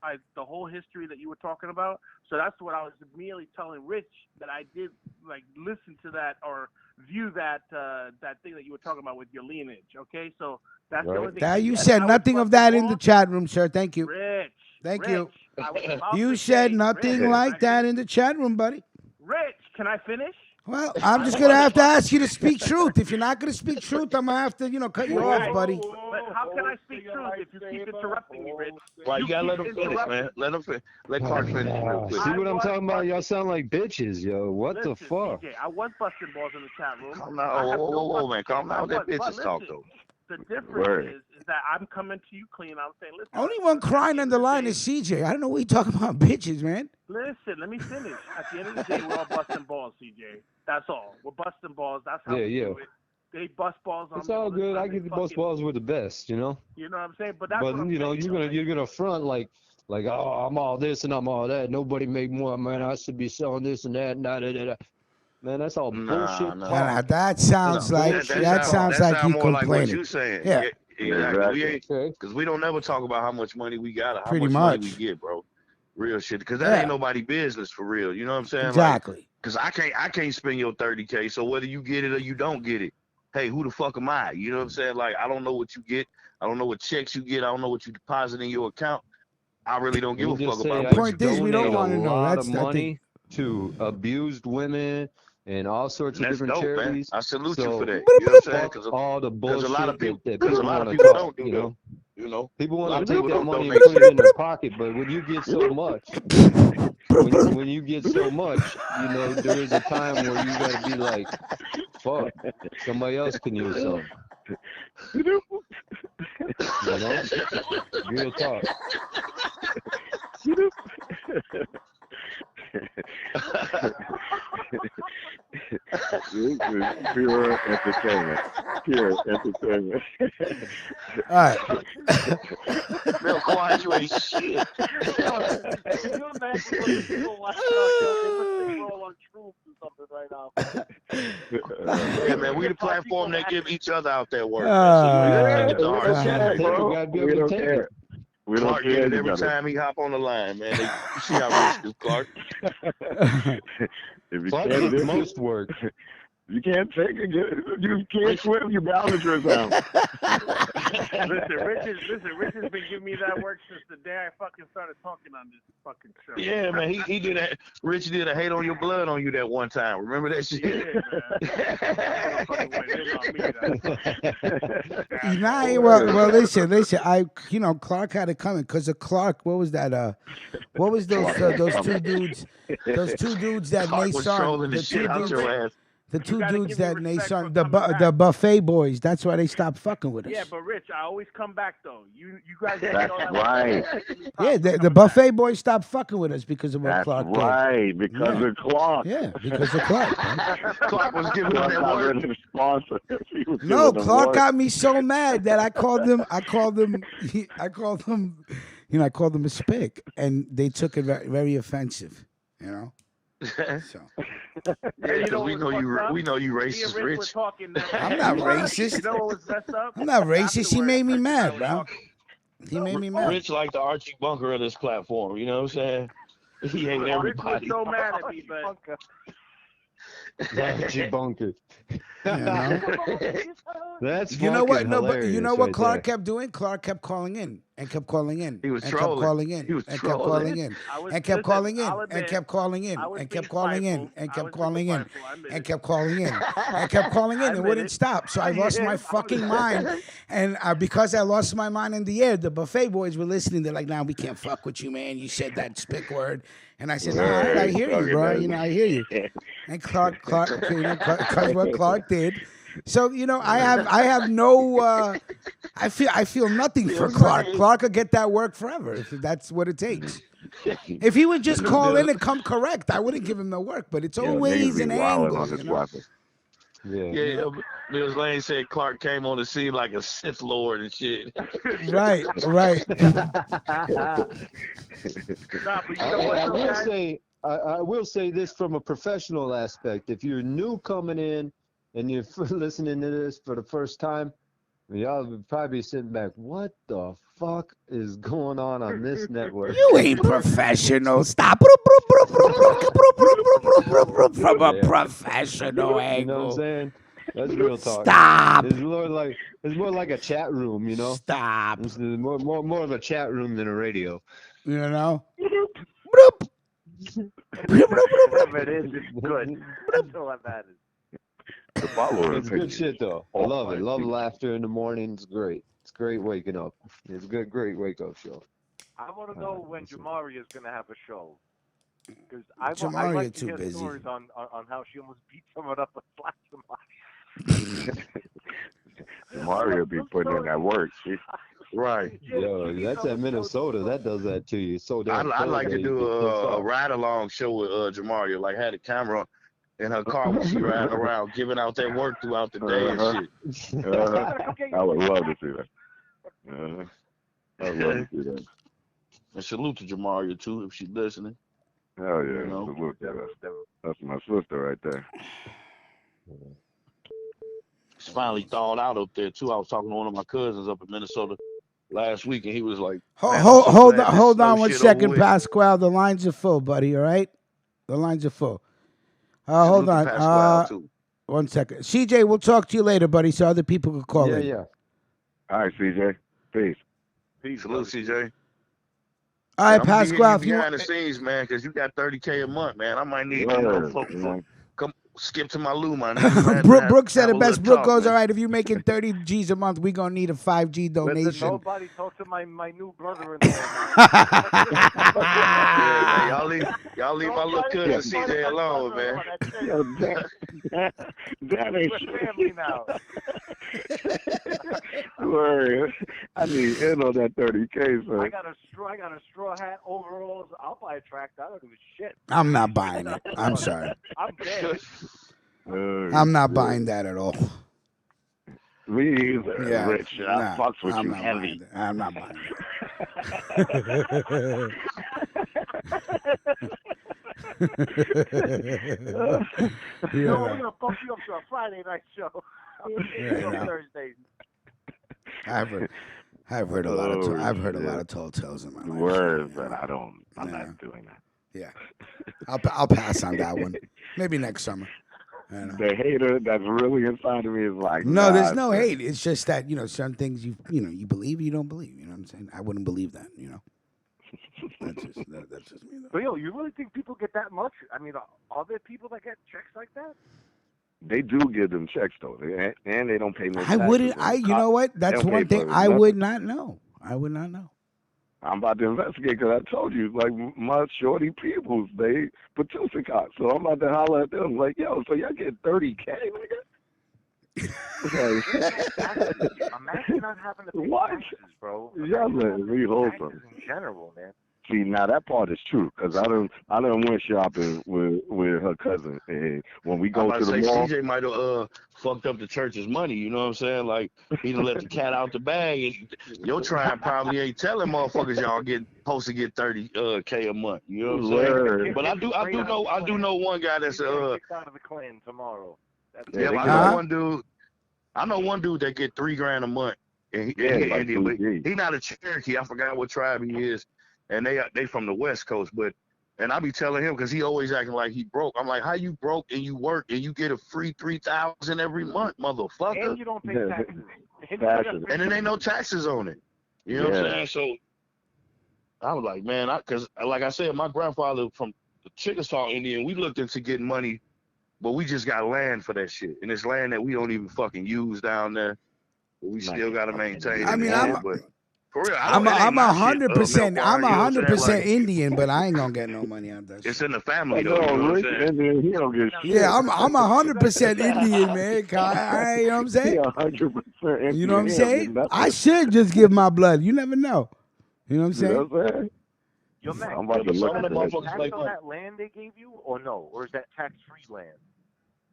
M: I the whole history that you were talking about. So that's what I was immediately telling Rich, that I did like listen to that or view that that thing that you were talking about with your lineage. Okay, so that's the only thing.
A: Now you said nothing of that in the chat room, sir. Thank you.
M: Rich,
A: Thank
M: Rich,
A: you.
M: I was about
A: You
M: to
A: said
M: say,
A: nothing
M: Rich,
A: like that in the chat room, buddy.
M: Rich, can I finish?
A: Well, I'm just gonna have to ask you to speak truth. If you're not gonna speak truth, I'm gonna have to, cut you off, buddy.
M: But how can I speak truth if you keep interrupting me, Rich?
I: Well, you gotta let him finish, man. Let him finish. Let Clark finish real quick.
L: See what I'm talking about? Y'all sound like bitches, yo. What the fuck?
M: CJ, I was busting balls in the chat room.
I: Calm down. Whoa, man. Calm down. Let bitches talk, though.
M: The difference is that I'm coming to you clean. I'm saying, listen.
A: Only one crying on the line is CJ. I don't know what you're talking about, bitches, man.
M: Listen, let me finish. At the end of the day, we're all busting balls, CJ. That's all. We're busting balls. That's how we do it. They bust balls on
L: It's all good. I get the bust balls with the best, you know.
M: You know what I'm saying? But that's
L: But
M: what I'm
L: you know,
M: saying,
L: you're gonna front like oh, I'm all this and I'm all that. Nobody make more, man. I should be selling this and that. Man, that's all bullshit.
A: Nah, that sounds like you
I: more like what
A: complaining.
I: you saying.
A: Yeah.
I: Exactly. Because we don't never talk about how much money we got or how
A: Pretty
I: much
A: much.
I: money we get, bro. Real shit. Because that ain't nobody business for real. You know what I'm saying?
A: Exactly.
I: Because I can't spend your 30K. So whether you get it or you don't get it, hey, who the fuck am I? You know what I'm saying? Like, I don't know what you get. I don't know what checks you get. I don't know what you deposit in your account. I really don't give a fuck about
A: The point is, we don't want to know. That's
L: the money to abused women and all sorts of different
I: dope,
L: charities.
I: Man. I salute you for that. You know what I'm saying? Because
L: all the bullshit
I: a lot of people,
L: that
I: because a
L: people
I: lot of
L: want
I: people
L: to
I: don't
L: talk,
I: do you know.
L: People
I: A lot
L: want
I: of
L: to take
I: people
L: that
I: don't
L: money and
I: donate
L: put it in their pocket, but when you get so much, when you get so much, there is a time where you got to be like, fuck, somebody else can use some. Real talk.
J: This is pure entertainment. pure entertainment.
A: All right.
I: Real quiet, you ain't shit.
M: Can you imagine what the people watching our show? They must think we're all on shrooms or something right now.
I: Yeah, man, we the platform that give each other out there work.
J: Yeah,
I: So you ain't got to get the
J: bro.
I: hard
J: We don't care. We don't
I: Clark get
J: care.
I: it
J: You
I: every
J: gotta.
I: time he hop on the line, man. You see how rich is Clark.
J: If you
L: Clark
J: can't
L: gets
J: do
L: most work.
J: you can't take it. You can't swim. Your balance is down.
M: Rich has been giving me that work since the day I fucking started talking on this fucking show.
I: Yeah, man, he did that. Rich did a hate on your blood on you that one time. Remember that shit?
A: Well, listen. Clark had it coming because of Clark. What was that? What was those two dudes? Those two dudes that
I: Clark was
A: Nason.
I: trolling the shit out your ass.
A: The two dudes that Nason,
M: for coming
A: the buffet boys. That's why they stopped fucking with us.
M: Yeah, but Rich, I always come back though. You guys.
J: That's right.
A: Yeah, the buffet boys stopped fucking with us because of what
J: That's
A: Clark did.
J: right. Because of Clark.
A: Yeah, because of Clark. Man.
I: Clark was giving him that work.
J: Sponsor.
A: No, Clark got me so mad that I called them a spick, and they took it very, very offensive. You know. So.
I: Yeah, because we know you racist, Rich.
A: I'm not racist.
M: You know what was messed up?
A: I'm not racist. He made me mad, bro. He made me mad.
I: Rich like the Archie Bunker of this platform. You know what I'm saying? He ain't everybody.
M: Rich was so mad at me, but
L: Archie Bunker. That's
A: you know what?
L: No,
A: but you know what Clark kept doing? Clark kept calling in and kept calling in.
I: He was
A: and
I: trolling.
A: Kept calling in.
I: He was
A: and
I: trolling.
A: kept calling in. And kept calling in. And kept calling in. And kept calling in. And kept calling in. And kept calling in. And kept calling in. And wouldn't stop. So I lost my fucking mind. And because I lost my mind in the air, the buffet boys were listening. They're like, "Nah, we can't fuck with you, man. You said that spick word." And I said, "All right, I hear you, bro. I hear you." And Clark, because what Clark did. So I have no. I feel nothing for Clark. Clark could get that work forever if that's what it takes. If he would just call in and come correct, I wouldn't give him the work. But it's always an angle.
I: Yeah, Mills Lane said Clark came on the scene like a Sith Lord and shit.
A: Right.
L: I will say this from a professional aspect. If you're new coming in and you're listening to this for the first time, y'all would probably be sitting back, what the fuck is going on this network?
A: You ain't professional. Stop. From a professional angle.
L: You know what I'm saying? That's real talk.
A: Stop.
L: It's more like a chat room, you know?
A: Stop.
L: It's more of a chat room than a radio.
A: You know?
M: It is. It's good. That's all that matters.
L: It's good shit though. I love it. Love laughter in the morning. It's great. It's great waking up. It's a great wake up show.
K: I want to know when Jamari is going to have a show. Because I'd
A: Jamari
K: like to
A: too
K: hear
A: busy.
K: stories on how she almost beat someone up and slapped somebody.
J: Mario be putting in that work. See?
I: Right.
L: Yo, that's at Minnesota. That does that to you. So
I: I'd like to do a ride along show with Jamaria. Like had a camera in her car when she riding around, giving out that work throughout the day and shit.
J: I would love to see that. I would love to see that.
I: And salute to Jamaria too if she's listening.
J: Hell yeah, salute to that. That's my sister right there.
I: It's finally thawed out up there too. I was talking to one of my cousins up in Minnesota last week, and he was like,
A: Hold on 1 second, Pasquale. The lines are full, buddy. All right, the lines are full. Hold on. 1 second. CJ, we'll talk to you later, buddy, so other people can call in.
J: Yeah. All right, CJ. Peace.
I: Salute, CJ.
A: All right, Pasquale.
I: If you behind the scenes, man, because you got $30K a month, man. I might need come skip to my loo, man.
A: Brooke said it best. Brooke goes, all right, if you're making 30 G's a month, we're going to need a 5G donation.
K: Nobody talk to my new brother-in-law.
I: Y'all leave my little cousin CJ alone, man.
J: That ain't
K: family now.
J: Word. I need in on that 30K, son.
K: I got a straw hat, overalls. I'll buy a tractor. I don't give a shit.
A: I'm not buying it. I'm sorry.
K: I'm dead.
A: I'm not buying that at all.
J: Me either,
A: Yeah,
J: Rich. I fucks with
A: I'm
J: you
A: not
J: heavy.
A: buying it. I'm not buying it.
M: You know, we're gonna bump you up to a Friday night show.
A: Yeah.
M: Thursdays.
A: I've heard a lot of I've heard a lot of tall tales in my life.
J: Words, but I'm not doing that.
A: Yeah, I'll pass on that one. Maybe next summer.
J: The hater that's really inside of me is like,
A: no,
J: nah,
A: there's no hate. It's just that certain things you believe, you don't believe. You know what I'm saying? I wouldn't believe that. That's just me. Though.
K: But yo, you really think people get that much? I mean, are there people that get checks like that?
J: They do give them checks though, and they don't pay no
A: I
J: taxes.
A: wouldn't. You know what? That's one thing I would not know. I would not know.
J: I'm about to investigate because I told you, like, my shorty peoples, they Patusa cops. So I'm about to holler at them, like, yo, so y'all get 30K, nigga?
K: Imagine not having to pay taxes, bro.
J: Y'all let me hold
K: taxes in general, man.
J: See, now that part is true because I done went shopping with her cousin, and when we go to the mall,
I: CJ might have fucked up the church's money. You know what I'm saying? Like he done let the cat out the bag, and your tribe probably ain't telling motherfuckers y'all supposed to get 30K a month. You know what I'm saying? But I do know one guy that's
K: kicked out of the clan tomorrow.
I: I know one dude that get $3,000 a month, and he not a Cherokee. I forgot what tribe he is. And they from the West Coast, and I be telling him because he always acting like he broke. I'm like, how you broke and you work and you get a free $3,000 every month, motherfucker?
K: And you don't pay taxes.
I: And then ain't no taxes on it. You know what I'm saying? So I was like, man, because like I said, my grandfather from the Chickasaw Indian, we looked into getting money, but we just got land for that shit, and it's land that we don't even fucking use down there, but we still got to maintain.
A: I mean,
I: for real,
A: I'm 100%. I'm 100% Indian, but I ain't gonna get no money out that.
I: It's in the family though. You know what I'm saying?
J: He don't get shit.
A: Yeah, I'm 100% Indian, man. You know what I'm saying?
J: 100% Indian.
A: You know what I'm saying? I should just give my blood. You never know. You know what I'm saying?
J: You know what I'm saying?
K: Yo, Mac,
J: I'm about to look at
K: tax on that land they gave you, or no, or is that tax-free land?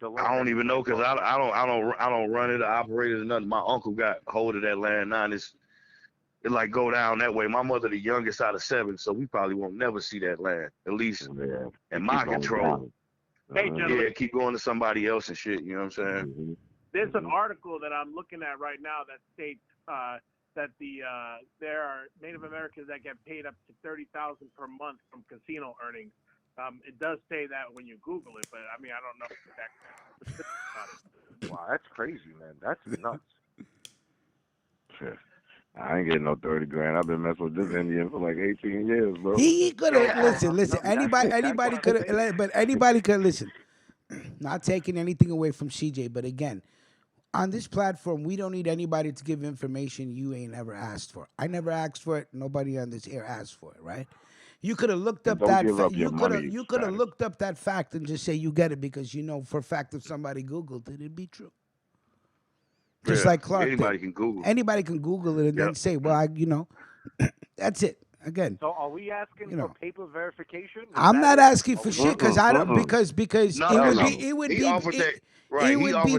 I: I don't even know because I don't run it or operate it or nothing. My uncle got hold of that land now, and it like go down that way. My mother the youngest out of 7, so we probably won't never see that land, at least in my control.
M: Hey, gentlemen.
I: Yeah, keep going to somebody else and shit. You know what I'm saying?
J: Mm-hmm.
M: There's an article that I'm looking at right now that states that there are Native Americans that get paid up to $30,000 per month from casino earnings. It does say that when you Google it, but I mean I don't know exactly about it.
K: Wow, that's crazy, man. That's nuts.
J: I ain't getting no $30,000. I've been messing with this Indian for like 18 years, bro.
A: He could have listen. Anybody could have, but anybody could listen. Not taking anything away from CJ, but again, on this platform, we don't need anybody to give information you ain't ever asked for. I never asked for it. Nobody on this air asked for it, right? You could have looked up that. You could have looked up that fact and just say you get it because you know for a fact if somebody Googled it, it'd be true. Just like Clark.
I: Anybody can Google.
A: Anybody can Google it and then say, well, that's it. Again.
K: So are we asking for paper verification?
A: I'm not asking for shit because I don't because it would be.
I: He offered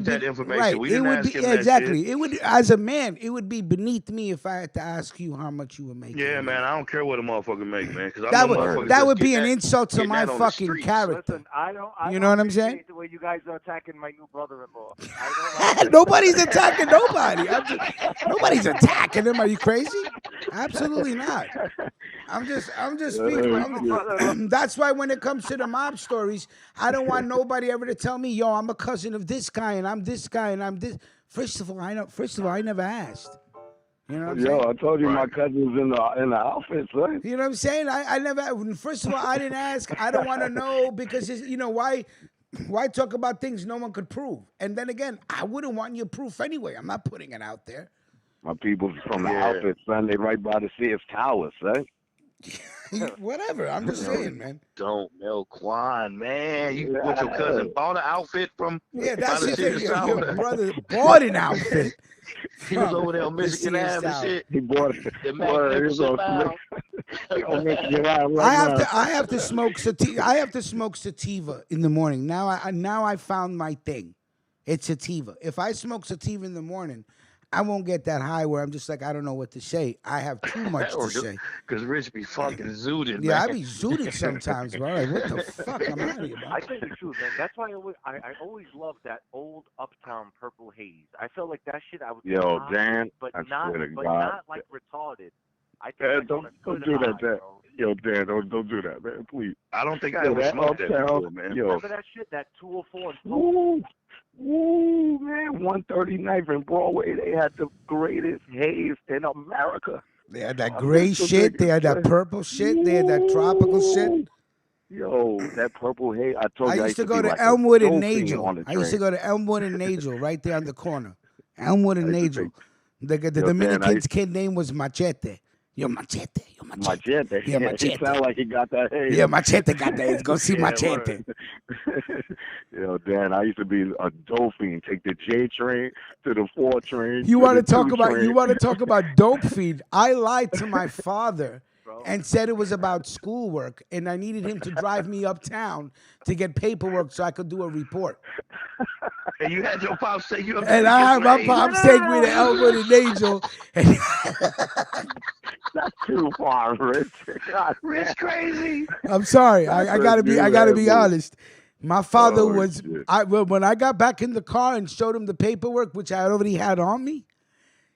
I: that information.
A: Right.
I: We didn't ask him
A: exactly.
I: that shit.
A: It would, as a man, it would be beneath me if I had to ask you how much you were making.
I: Yeah, man, I don't care what a motherfucker make, man.
A: That would be an insult to my fucking character.
K: Listen, I don't
A: you know what I'm saying?
K: The way you guys are attacking my new brother-in-law.
A: Nobody's attacking nobody. Nobody's attacking him. Are you crazy? Absolutely not. I'm just speaking. That's why when it comes to the mob stories, I don't want nobody ever to tell me, yo, I'm a cousin of this guy and I'm this guy and I'm this. First of all, I never asked. You know what I'm saying?
J: I told you my cousin's in the outfit, son.
A: You know what I'm saying? I never. First of all, I didn't ask. I don't want to know because why talk about things no one could prove? And then again, I wouldn't want your proof anyway. I'm not putting it out there.
J: My people from the outfit, son, they right by the Sears Towers, son.
A: Whatever. I'm just saying, man.
I: Don't Quan, man. You with your cousin bought an outfit from
A: that's the thing. Your brother bought an outfit.
I: He was over there on Michigan Ave and shit.
J: He bought it.
A: I have to smoke sativa. I have to smoke sativa in the morning. Now I found my thing. It's sativa. If I smoke sativa in the morning, I won't get that high where I'm just like, I don't know what to say. I have too much to say.
I: Because Rich be fucking zooted,
A: Yeah,
I: man.
A: I be zooted sometimes, bro. Like, what the fuck? I'm out of here, bro.
K: I tell you the truth, man. That's why I always loved that old Uptown Purple Haze. I felt like that shit. I would
J: Yo,
K: get
J: Dan,
K: but
J: I
K: not,
J: swear to
K: but
J: God.
K: not like retarded. I think
J: Dan,
K: like
J: don't
K: on a good
J: do that,
K: high,
J: Dan.
K: bro.
J: Yo, Dan, don't do that, man. Please.
I: I don't think I
J: Yo,
I: ever
J: that
I: smoked that
J: Uptown,
I: before, man.
J: yo.
K: Remember that shit? That 204 and
J: Woo, woo, man. 139th and Broadway, they had the greatest haze in America.
A: They had that gray shit. They had that purple shit. They had that tropical shit.
J: Yo, that purple haze. I told you
A: I used to go
J: be
A: to
J: like
A: Elmwood
J: a
A: and
J: dolphin
A: Nagel.
J: on the
A: I used to
J: train.
A: go to Elmwood and Nagel, right there on the corner. Elmwood and
J: I used to
A: Nagel. The
J: Yo, Dan,
A: Dominican's kid name was Machete. Yo, Machete. Yo, Machete.
J: Machete.
A: Yeah,
J: He
A: Machete.
J: sound like he got that haze.
A: Yeah, Machete got that. Go see
J: Yeah,
A: Machete.
J: Yo, Dan, I used to be a dolphin. Take the J train to the 4 train.
A: You
J: to
A: want to
J: the
A: talk
J: 2
A: about
J: train.
A: you want to talk about dope feed? I lied to my father and said it was about schoolwork, and I needed him to drive me uptown to get paperwork so I could do a report.
I: And you had your pops take you up there
A: And
I: to
A: I
I: get
A: had
I: some
A: my
I: Haze?
A: pops take me to Elmwood and Angel. And
J: That's too far, Rich. God,
I: Rich crazy.
A: I'm sorry. I gotta be honest. My father was
J: shit.
A: when I got back in the car and showed him the paperwork, which I already had on me.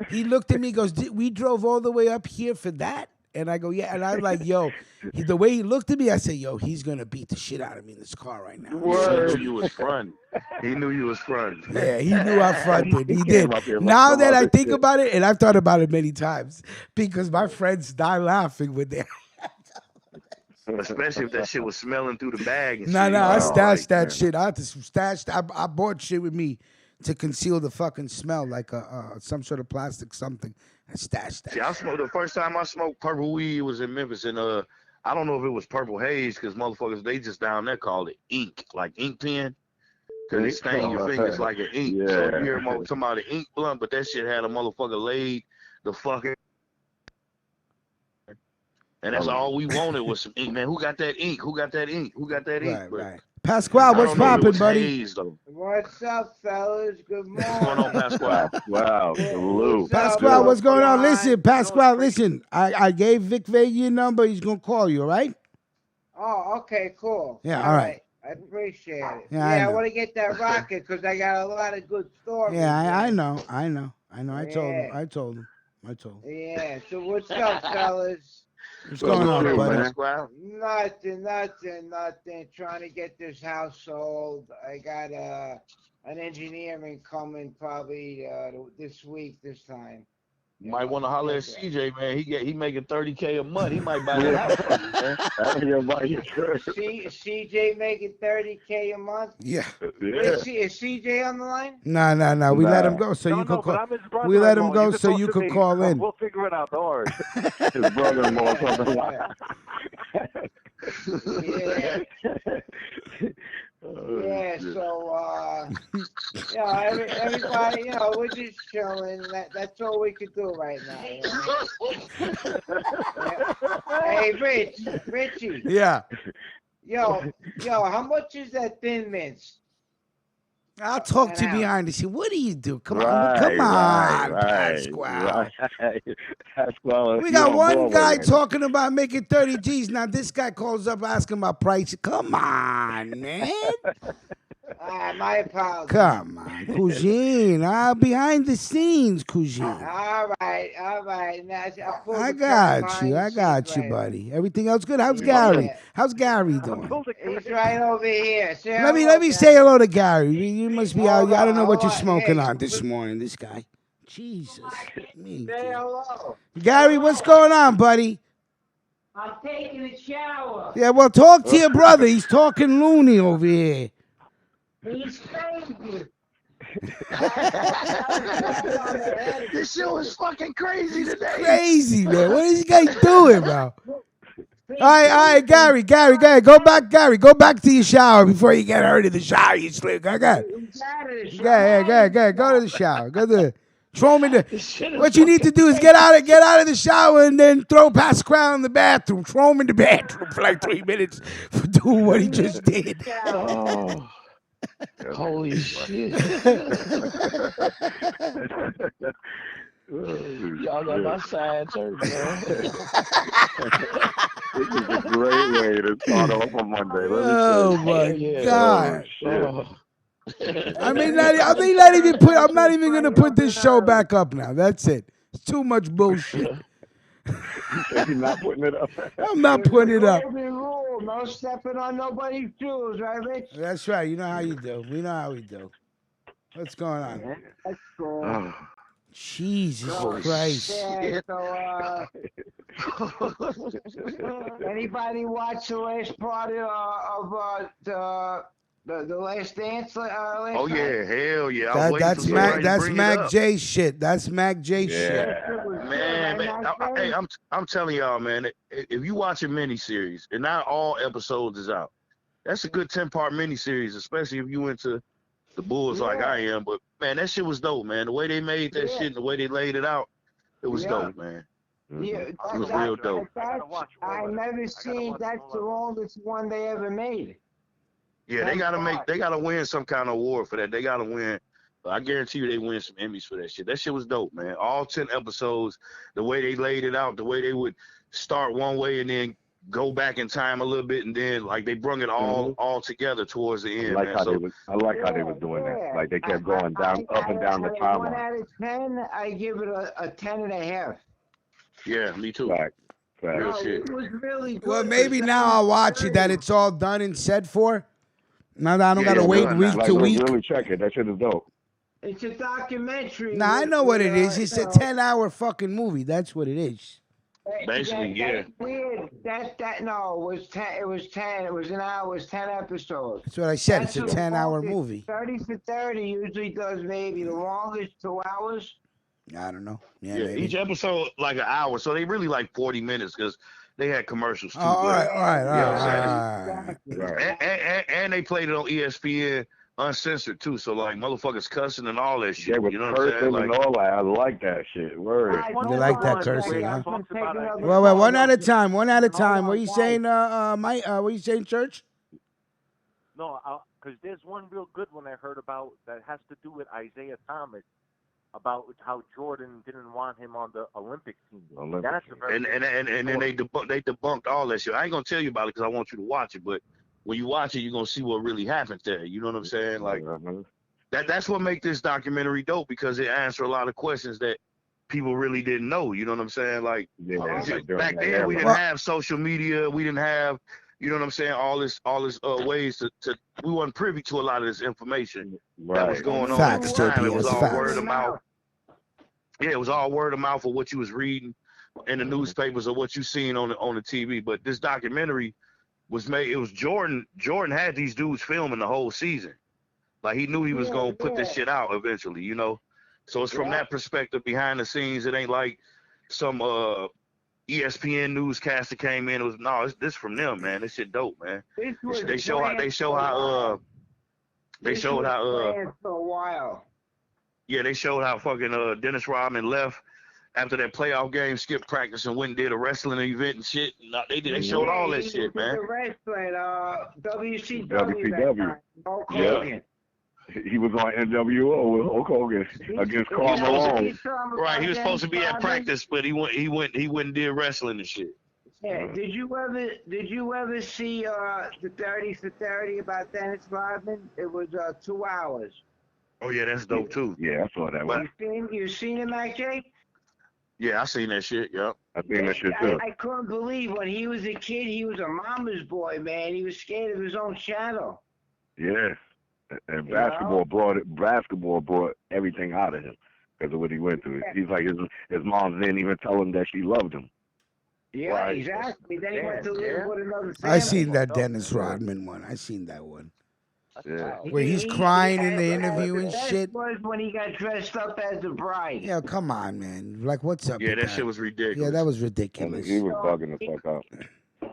A: He looked at me, and goes, "We drove all the way up here for that?" And I go, "Yeah." And I'm like, "Yo," the way he looked at me, I said, "Yo, he's gonna beat the shit out of me in this car right now."
I: He knew you was front. He knew you was front.
A: Yeah, he knew I fronted. He
J: He
A: did.
J: came up here with
A: Now
J: some
A: that I
J: other
A: think
J: shit.
A: about it, and I've thought about it many times, because my friends die laughing with their.
I: Especially if that shit was smelling through the bag and
A: No,
I: shit.
A: I
I: You know,
A: stashed
I: like,
A: that shit. I had to stash. I bought shit with me to conceal the fucking smell, like some sort of plastic something. I stashed that.
I: See, I smoked the first time I smoked purple weed was in Memphis, and I don't know if it was purple haze because motherfuckers they just down there called it ink, like ink pen, because it stain your fingers like an ink.
J: Yeah.
I: So you hear somebody ink blunt, but that shit had a motherfucker laid the fucking. And that's all we wanted was some ink, man. Who got that ink? Who got that ink? Who got that ink?
A: Right,
I: But
A: right. Pasquale,
I: I
A: what's
I: don't know if it
A: popping,
I: was
A: buddy?
I: haze, though.
N: What's up, fellas? Good morning.
I: What's going on, Pasquale?
J: Wow, salute.
A: Pasquale, what's going on?
N: Fine.
A: Listen, Pasquale, listen. I gave Vic Vega your number. He's gonna call you, all right?
N: Oh, okay, cool.
A: Yeah, all right.
N: I appreciate it.
A: Yeah, I
N: I
A: know.
N: want to get that rocket because I got a lot of good stories.
A: Yeah, I
N: man.
A: know. I told him.
N: Yeah.
A: I told him.
N: Yeah, so what's up, fellas?
A: What's going on,
J: True,
A: buddy?
J: man.
I: Pasquale?
N: Nothing. Trying to get this house sold. I got an engineering coming probably this week, this time.
I: You might want to holler at CJ, man. He making $30K a month. He might buy that house from you, man.
N: CJ making $30K a month.
A: Yeah.
N: Is CJ on the line?
A: No. We let him go so you could
K: but
A: call.
K: I'm his brother.
A: We let him
K: in-law.
A: go
K: can
A: so
K: talk
A: you
K: to
A: could
K: me.
A: call in.
K: We'll figure it out. Don't worry.
J: His brother-in-law something like
N: Yeah. Yeah, so everybody, we're just chilling. That's all we could do right now. Hey, Richie.
A: Yeah.
N: Yo, how much is that Thin Mints?
A: I'll talk to you behind the scene. What do you do? Come on,
J: right,
A: Pasquale.
J: Pasquale,
A: We
J: you
A: got
J: on
A: one
J: Broadway
A: guy
J: right now.
A: talking about making 30 G's. Now this guy calls up asking about price. Come on, man.
N: My apologies.
A: Come on, Cousine. Behind the scenes, Cousine.
N: All right. Now,
A: I got you, buddy. Everything else good? How's Gary? How's Gary doing?
N: He's right over here.
A: Let me say hello to Gary. You must be out. I don't know what you're smoking on this morning. This guy. Jesus.
N: Say hello.
A: Gary, what's going on, buddy?
N: I'm taking a shower.
A: Yeah, well, talk to your brother. He's talking loony over here.
N: He's crazy.
I: This show is fucking crazy today.
A: Crazy, man. What is this guy doing, bro? All right, Gary. Go back to your shower before you get hurt in the shower. You sleep. Go ahead. Go to the shower. Go to. Throw him in the. What you need to do is get out of the shower and then throw Pasquale in the bathroom. Throw him in the bathroom for like 3 minutes for doing what he just did.
I: Holy shit. Y'all got my side turned, man.
J: This is a great way to start off on Monday. Let me
A: Oh
J: say.
A: my
I: Yeah.
A: God.
J: Oh, shit.
A: I mean, not even put. I'm not even gonna put this show back up now. That's it. It's too much bullshit.
J: You said you're not putting it up.
A: I'm not putting it up.
N: Golden rule: no stepping on nobody's shoes, right, Rich?
A: That's right. You know how you do. We know how we do. What's going on?
N: That's cool.
J: Oh,
A: Jesus
N: So,
A: Christ.
N: yeah, anybody watch the last part of the Last Dance? Last
I: Oh
N: night?
I: yeah, hell yeah. I was waiting
A: That's
I: for somebody to
A: That's
I: bring it
A: Mac
I: up.
A: J shit. That's Mac J shit.
I: Man, hey, I'm telling y'all, man. If you watch a miniseries and not all episodes is out, that's a good 10-part miniseries, especially if you into the Bulls like I am. But man, that shit was dope, man. The way they made that shit and the way they laid it out, it was dope, man.
N: Yeah,
I: It was real dope.
N: I never seen. That's the longest one they ever made.
I: Yeah, they gotta win some kind of award for that. They gotta win. I guarantee you they win some Emmys for that shit. That shit was dope, man. All 10 episodes, the way they laid it out, the way they would start one way and then go back in time a little bit, and then like they brung it all together towards the end.
J: I like
I: man.
J: how
I: So,
J: they was doing that. Like they kept going down, up and down the
N: 1
J: timeline.
N: out of 10, I give it a 10.5.
I: yeah, me too.
J: Fact.
I: Real
N: No,
I: shit.
N: it was really good.
A: Well, maybe now I'll watch it that it's all done and said for. Now that I don't gotta wait week
J: Like,
A: to week.
J: really check it. That shit is dope.
N: It's a documentary.
A: Nah, I know what it is. It's a
N: you know,
A: 10-hour fucking movie. That's what it is.
I: Basically, yeah.
N: That's weird. No, it was 10. It was 10. It was an hour. It was 10 episodes.
A: That's what I said.
N: That's
A: It's a
N: the
A: 10-hour
N: longest.
A: movie.
N: 30 for 30 usually does maybe the longest 2 hours.
A: I don't know.
I: Yeah,
A: maybe.
I: each episode like an hour, so they really like 40 minutes because they had commercials too.
A: All right.
I: And they played it on ESPN uncensored too, so like motherfuckers cussing and all that shit.
J: They were
I: You know what I'm saying?
J: cursing and
I: Like,
J: all that. I like that shit. Word.
A: You like that cursing, huh?
N: Well,
A: Well, one at a time. One at a time. What are you saying, Mike? What are you saying, Church?
K: No, because there's one real good one I heard about that has to do with Isaiah Thomas, about how Jordan didn't want him on the Olympic team. That's a very
I: and then they debunked all that shit. I ain't gonna tell you about it because I want you to watch it, but when you watch it, you're gonna see what really happened there. You know what I'm saying? Like that's what make this documentary dope, because it answers a lot of questions that people really didn't know. You know what I'm saying? Like back then we didn't have social media, we didn't have, you know what I'm saying, all this ways to we weren't privy to a lot of this information that was going on at the time. It was all word of mouth. Yeah, it was all word of mouth of what you was reading in the newspapers or what you seen on the TV. But this documentary was made. It was Jordan. Jordan had these dudes filming the whole season. Like he knew he was gonna put this shit out eventually, you know. So it's from that perspective, behind the scenes. It ain't like some ESPN newscaster came in. It was it's this from them, man. This shit dope, man. They showed how
N: for a while.
I: Yeah, they showed how fucking Dennis Rodman left after that playoff game, skipped practice and went and did a wrestling event and shit. They showed all that shit, man.
N: Wrestling, WCW.
J: WCW.
N: Hulk Hogan.
J: He was on NWO with Hulk Hogan against Karl Malone.
I: Right, he was supposed to be at practice, but he went and did wrestling and shit.
N: Yeah, did you ever see the 30 for 30 about Dennis Rodman? It was 2 hours.
I: Oh yeah, that's dope too.
J: Yeah, I saw that one.
N: You seen it, Mac J?
I: Yeah, I seen that shit. Yep.
J: I seen that shit too.
N: I couldn't believe when he was a kid, he was a mama's boy, man. He was scared of his own shadow.
J: Yeah, and basketball brought everything out of him because of what he went through. He's like his mom didn't even tell him that she loved him.
N: Yeah,
J: right.
N: Exactly. Then he went to live with another family.
A: I seen that Dennis Rodman one. I seen that one.
J: Yeah.
A: Where he's crying in the interview and shit.
N: Was when he got dressed up as the bride.
A: Yeah, come on, man. Like, what's up?
I: Yeah,
A: with
I: that shit was ridiculous.
A: Yeah, that was ridiculous.
J: He was bugging the fuck out.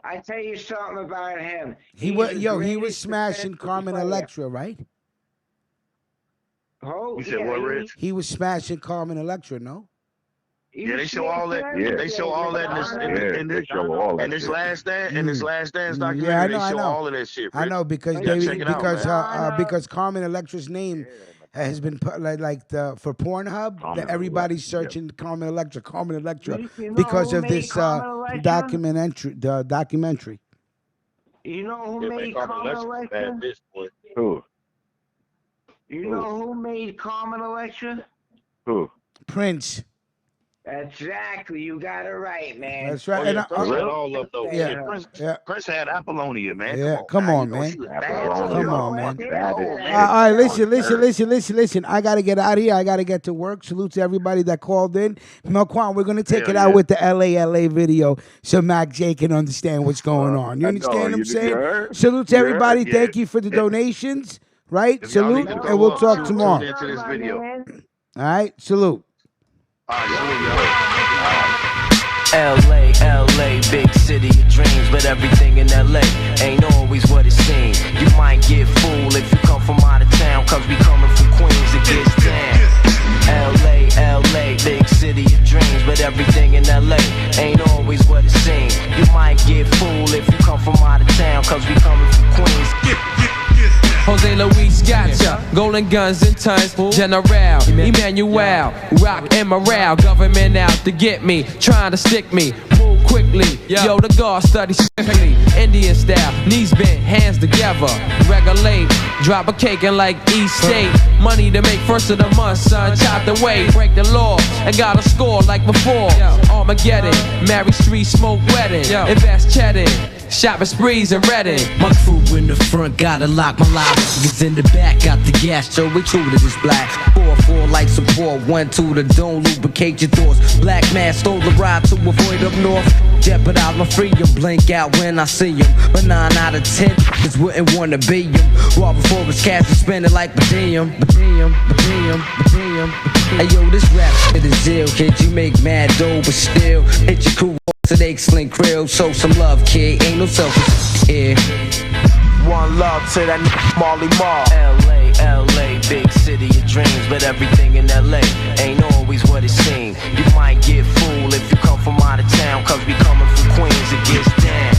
N: I tell you something about him.
A: He was smashing Carmen Electra, right?
N: Oh,
I: you said what, Rich?
A: He was smashing Carmen Electra, no?
I: Yeah, they show all that.
J: Yeah.
I: They show all that
J: They show all that
I: in this
J: shit.
I: Last Dance. In this Last Dance documentary,
A: Yeah, I know,
I: they
A: I
I: show
A: know.
I: all of that shit.
A: I
I: Rich.
A: know because
I: You gotta
A: David,
I: check it out,
A: because
I: man.
A: because Carmen Electra's name has been put like the for Pornhub.
J: Carmen
A: Everybody's
J: Electra,
A: searching Carmen Electra
N: You know
A: because
N: who
A: of
N: made
A: this
N: Carmen Electra?
A: documentary.
N: You know who
I: Yeah,
N: made
I: man,
N: Carmen
I: Electra's a bad
N: Electra?
I: bitch, boy.
J: Who?
N: You know who made Carmen Electra?
J: Who?
A: Prince.
N: Exactly, you got it right, man.
A: That's right.
I: Oh,
A: And
I: yeah, Prince had all of those.
A: yeah,
I: Shit, Prince,
A: yeah.
I: Prince had Apollonia, man.
A: Yeah,
I: Come
A: come
I: on,
A: on,
I: now,
A: man.
I: She was bad.
A: Come on, man.
J: Bad.
A: All right, listen. I gotta get out of here. I gotta get to work. Salute to everybody that called in. Melquan, we're gonna take
I: Hell
A: it out
I: yeah.
A: with the LA video so Mac J can understand what's going on. You
J: I
A: understand
J: know,
A: what I'm
J: you
A: saying?
J: heard?
A: Salute to
J: You heard?
A: everybody.
I: Yeah.
A: Thank you for the donations. Right?
I: If y'all need
A: Salute,
I: to
A: and
I: go
A: we'll
I: up,
A: talk
I: tune
A: tomorrow.
I: into this video.
A: All right, salute.
I: All right, salute, y'all.
C: LA, LA, big city of dreams, but everything in LA ain't always what it seems. You might get fooled if you come from out of town, cause we coming from Queens, it gets down. LA, LA, big city of dreams, but everything in LA ain't always what it seems. You might get fooled if you come from out of town, cause we coming from Queens.
O: Jose Luis gotcha, golden guns and tons, General, Emmanuel, rock and morale, government out to get me, trying to stick me, move quickly, yo the guard study swiftly, Indian style, knees bent, hands together, regulate, drop a cake and like East State, money to make first of the month, son, chopped away, break the law, and got a score like before, Armageddon, Mary Street, smoke wedding, invest cheddar. Shopping sprees and Redding.
P: My crew in the front, gotta lock my life. Niggas in the back, got the gas, so we true to this black. 4-4 like support, 1-2 to don't lubricate your thoughts. Black man stole the ride to avoid up north. Jeopardize my freedom, blink out when I see him. But 9 out of 10 niggas wouldn't wanna be him. Raw before his cash and spend it like per diem. Hey yo, this rap shit is ill, kid. You make mad dough, but still hit your crew. So they sling krill, show some love, kid. Ain't no selfish here.
C: One love to that Marley Marl. LA, LA, big city of dreams, but everything in LA ain't always what it seems. You might get fooled if you come from out of town, cause we coming from Queens, it gets down.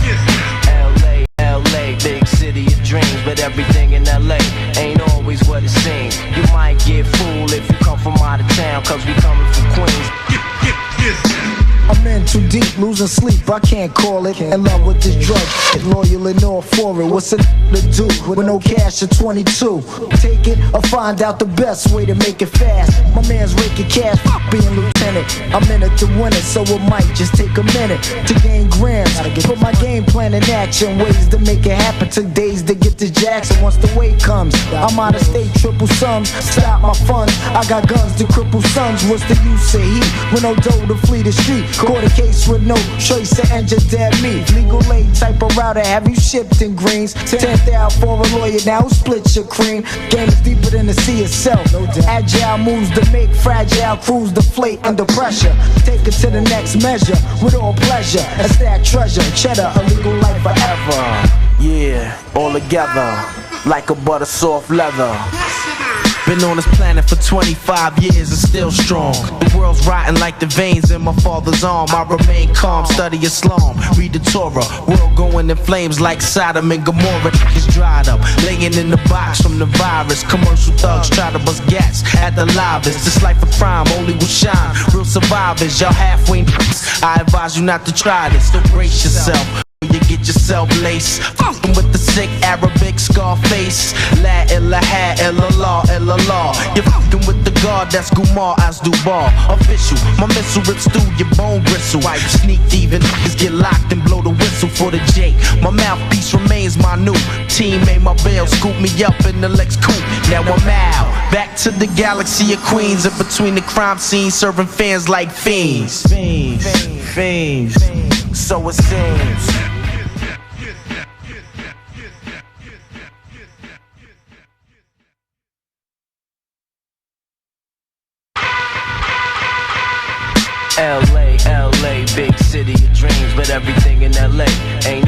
C: LA, LA, big city of dreams, but everything in LA ain't always what it seems. You might get fooled if you come from out of town, cause we coming from Queens.
Q: I'm in too deep, losing sleep, I can't call it. In love with this drug, loyal and all for it. What's a to do with no cash at 22? Take it or find out the best way to make it fast. My man's raking cash, being lieutenant. I'm in it to win it, so it might just take a minute to gain grams. Put my game plan in action, ways to make it happen. Took days to get to Jackson. Once the weight comes, I'm out of state, triple sums. Stop my funds, I got guns to cripple sons. What's the use of heat with no dough to flee the street? Caught a case with no trace of engine dead meat. Legal aid type of router, have you shipped in greens? 10th out for a lawyer, now split your cream. Game is deeper than the sea itself. Agile moves to make fragile crews deflate under pressure. Take it to the next measure with all pleasure. A stack treasure, cheddar, a legal life forever.
C: Yeah, all together, like a butter soft leather. Been on this planet for 25 years and still strong. The world's rotting like the veins in my father's arm. I remain calm, study Islam, read the Torah. World going in flames like Sodom and Gomorrah. It's dried up, laying in the box from the virus. Commercial thugs try to bust gas at the livest. This life of crime only will shine. Real survivors, y'all halfway. I advise you not to try this, so brace yourself. You get yourself laced, fucking with the sick Arabic Scarface. La ilaha illallah, illallah. You're fucking with the God that's Gumar as Dubar. Official, my missile rips through your bone bristle. Why you sneak thieving niggas get locked and blow the whistle for the J. My mouthpiece remains my new team. Made my bail, scoop me up in the Lex coupe. Now I'm out, back to the galaxy of Queens. In between the crime scenes, serving fans like fiends. Fiends, so it seems. LA, LA, big city of dreams, but everything in LA ain't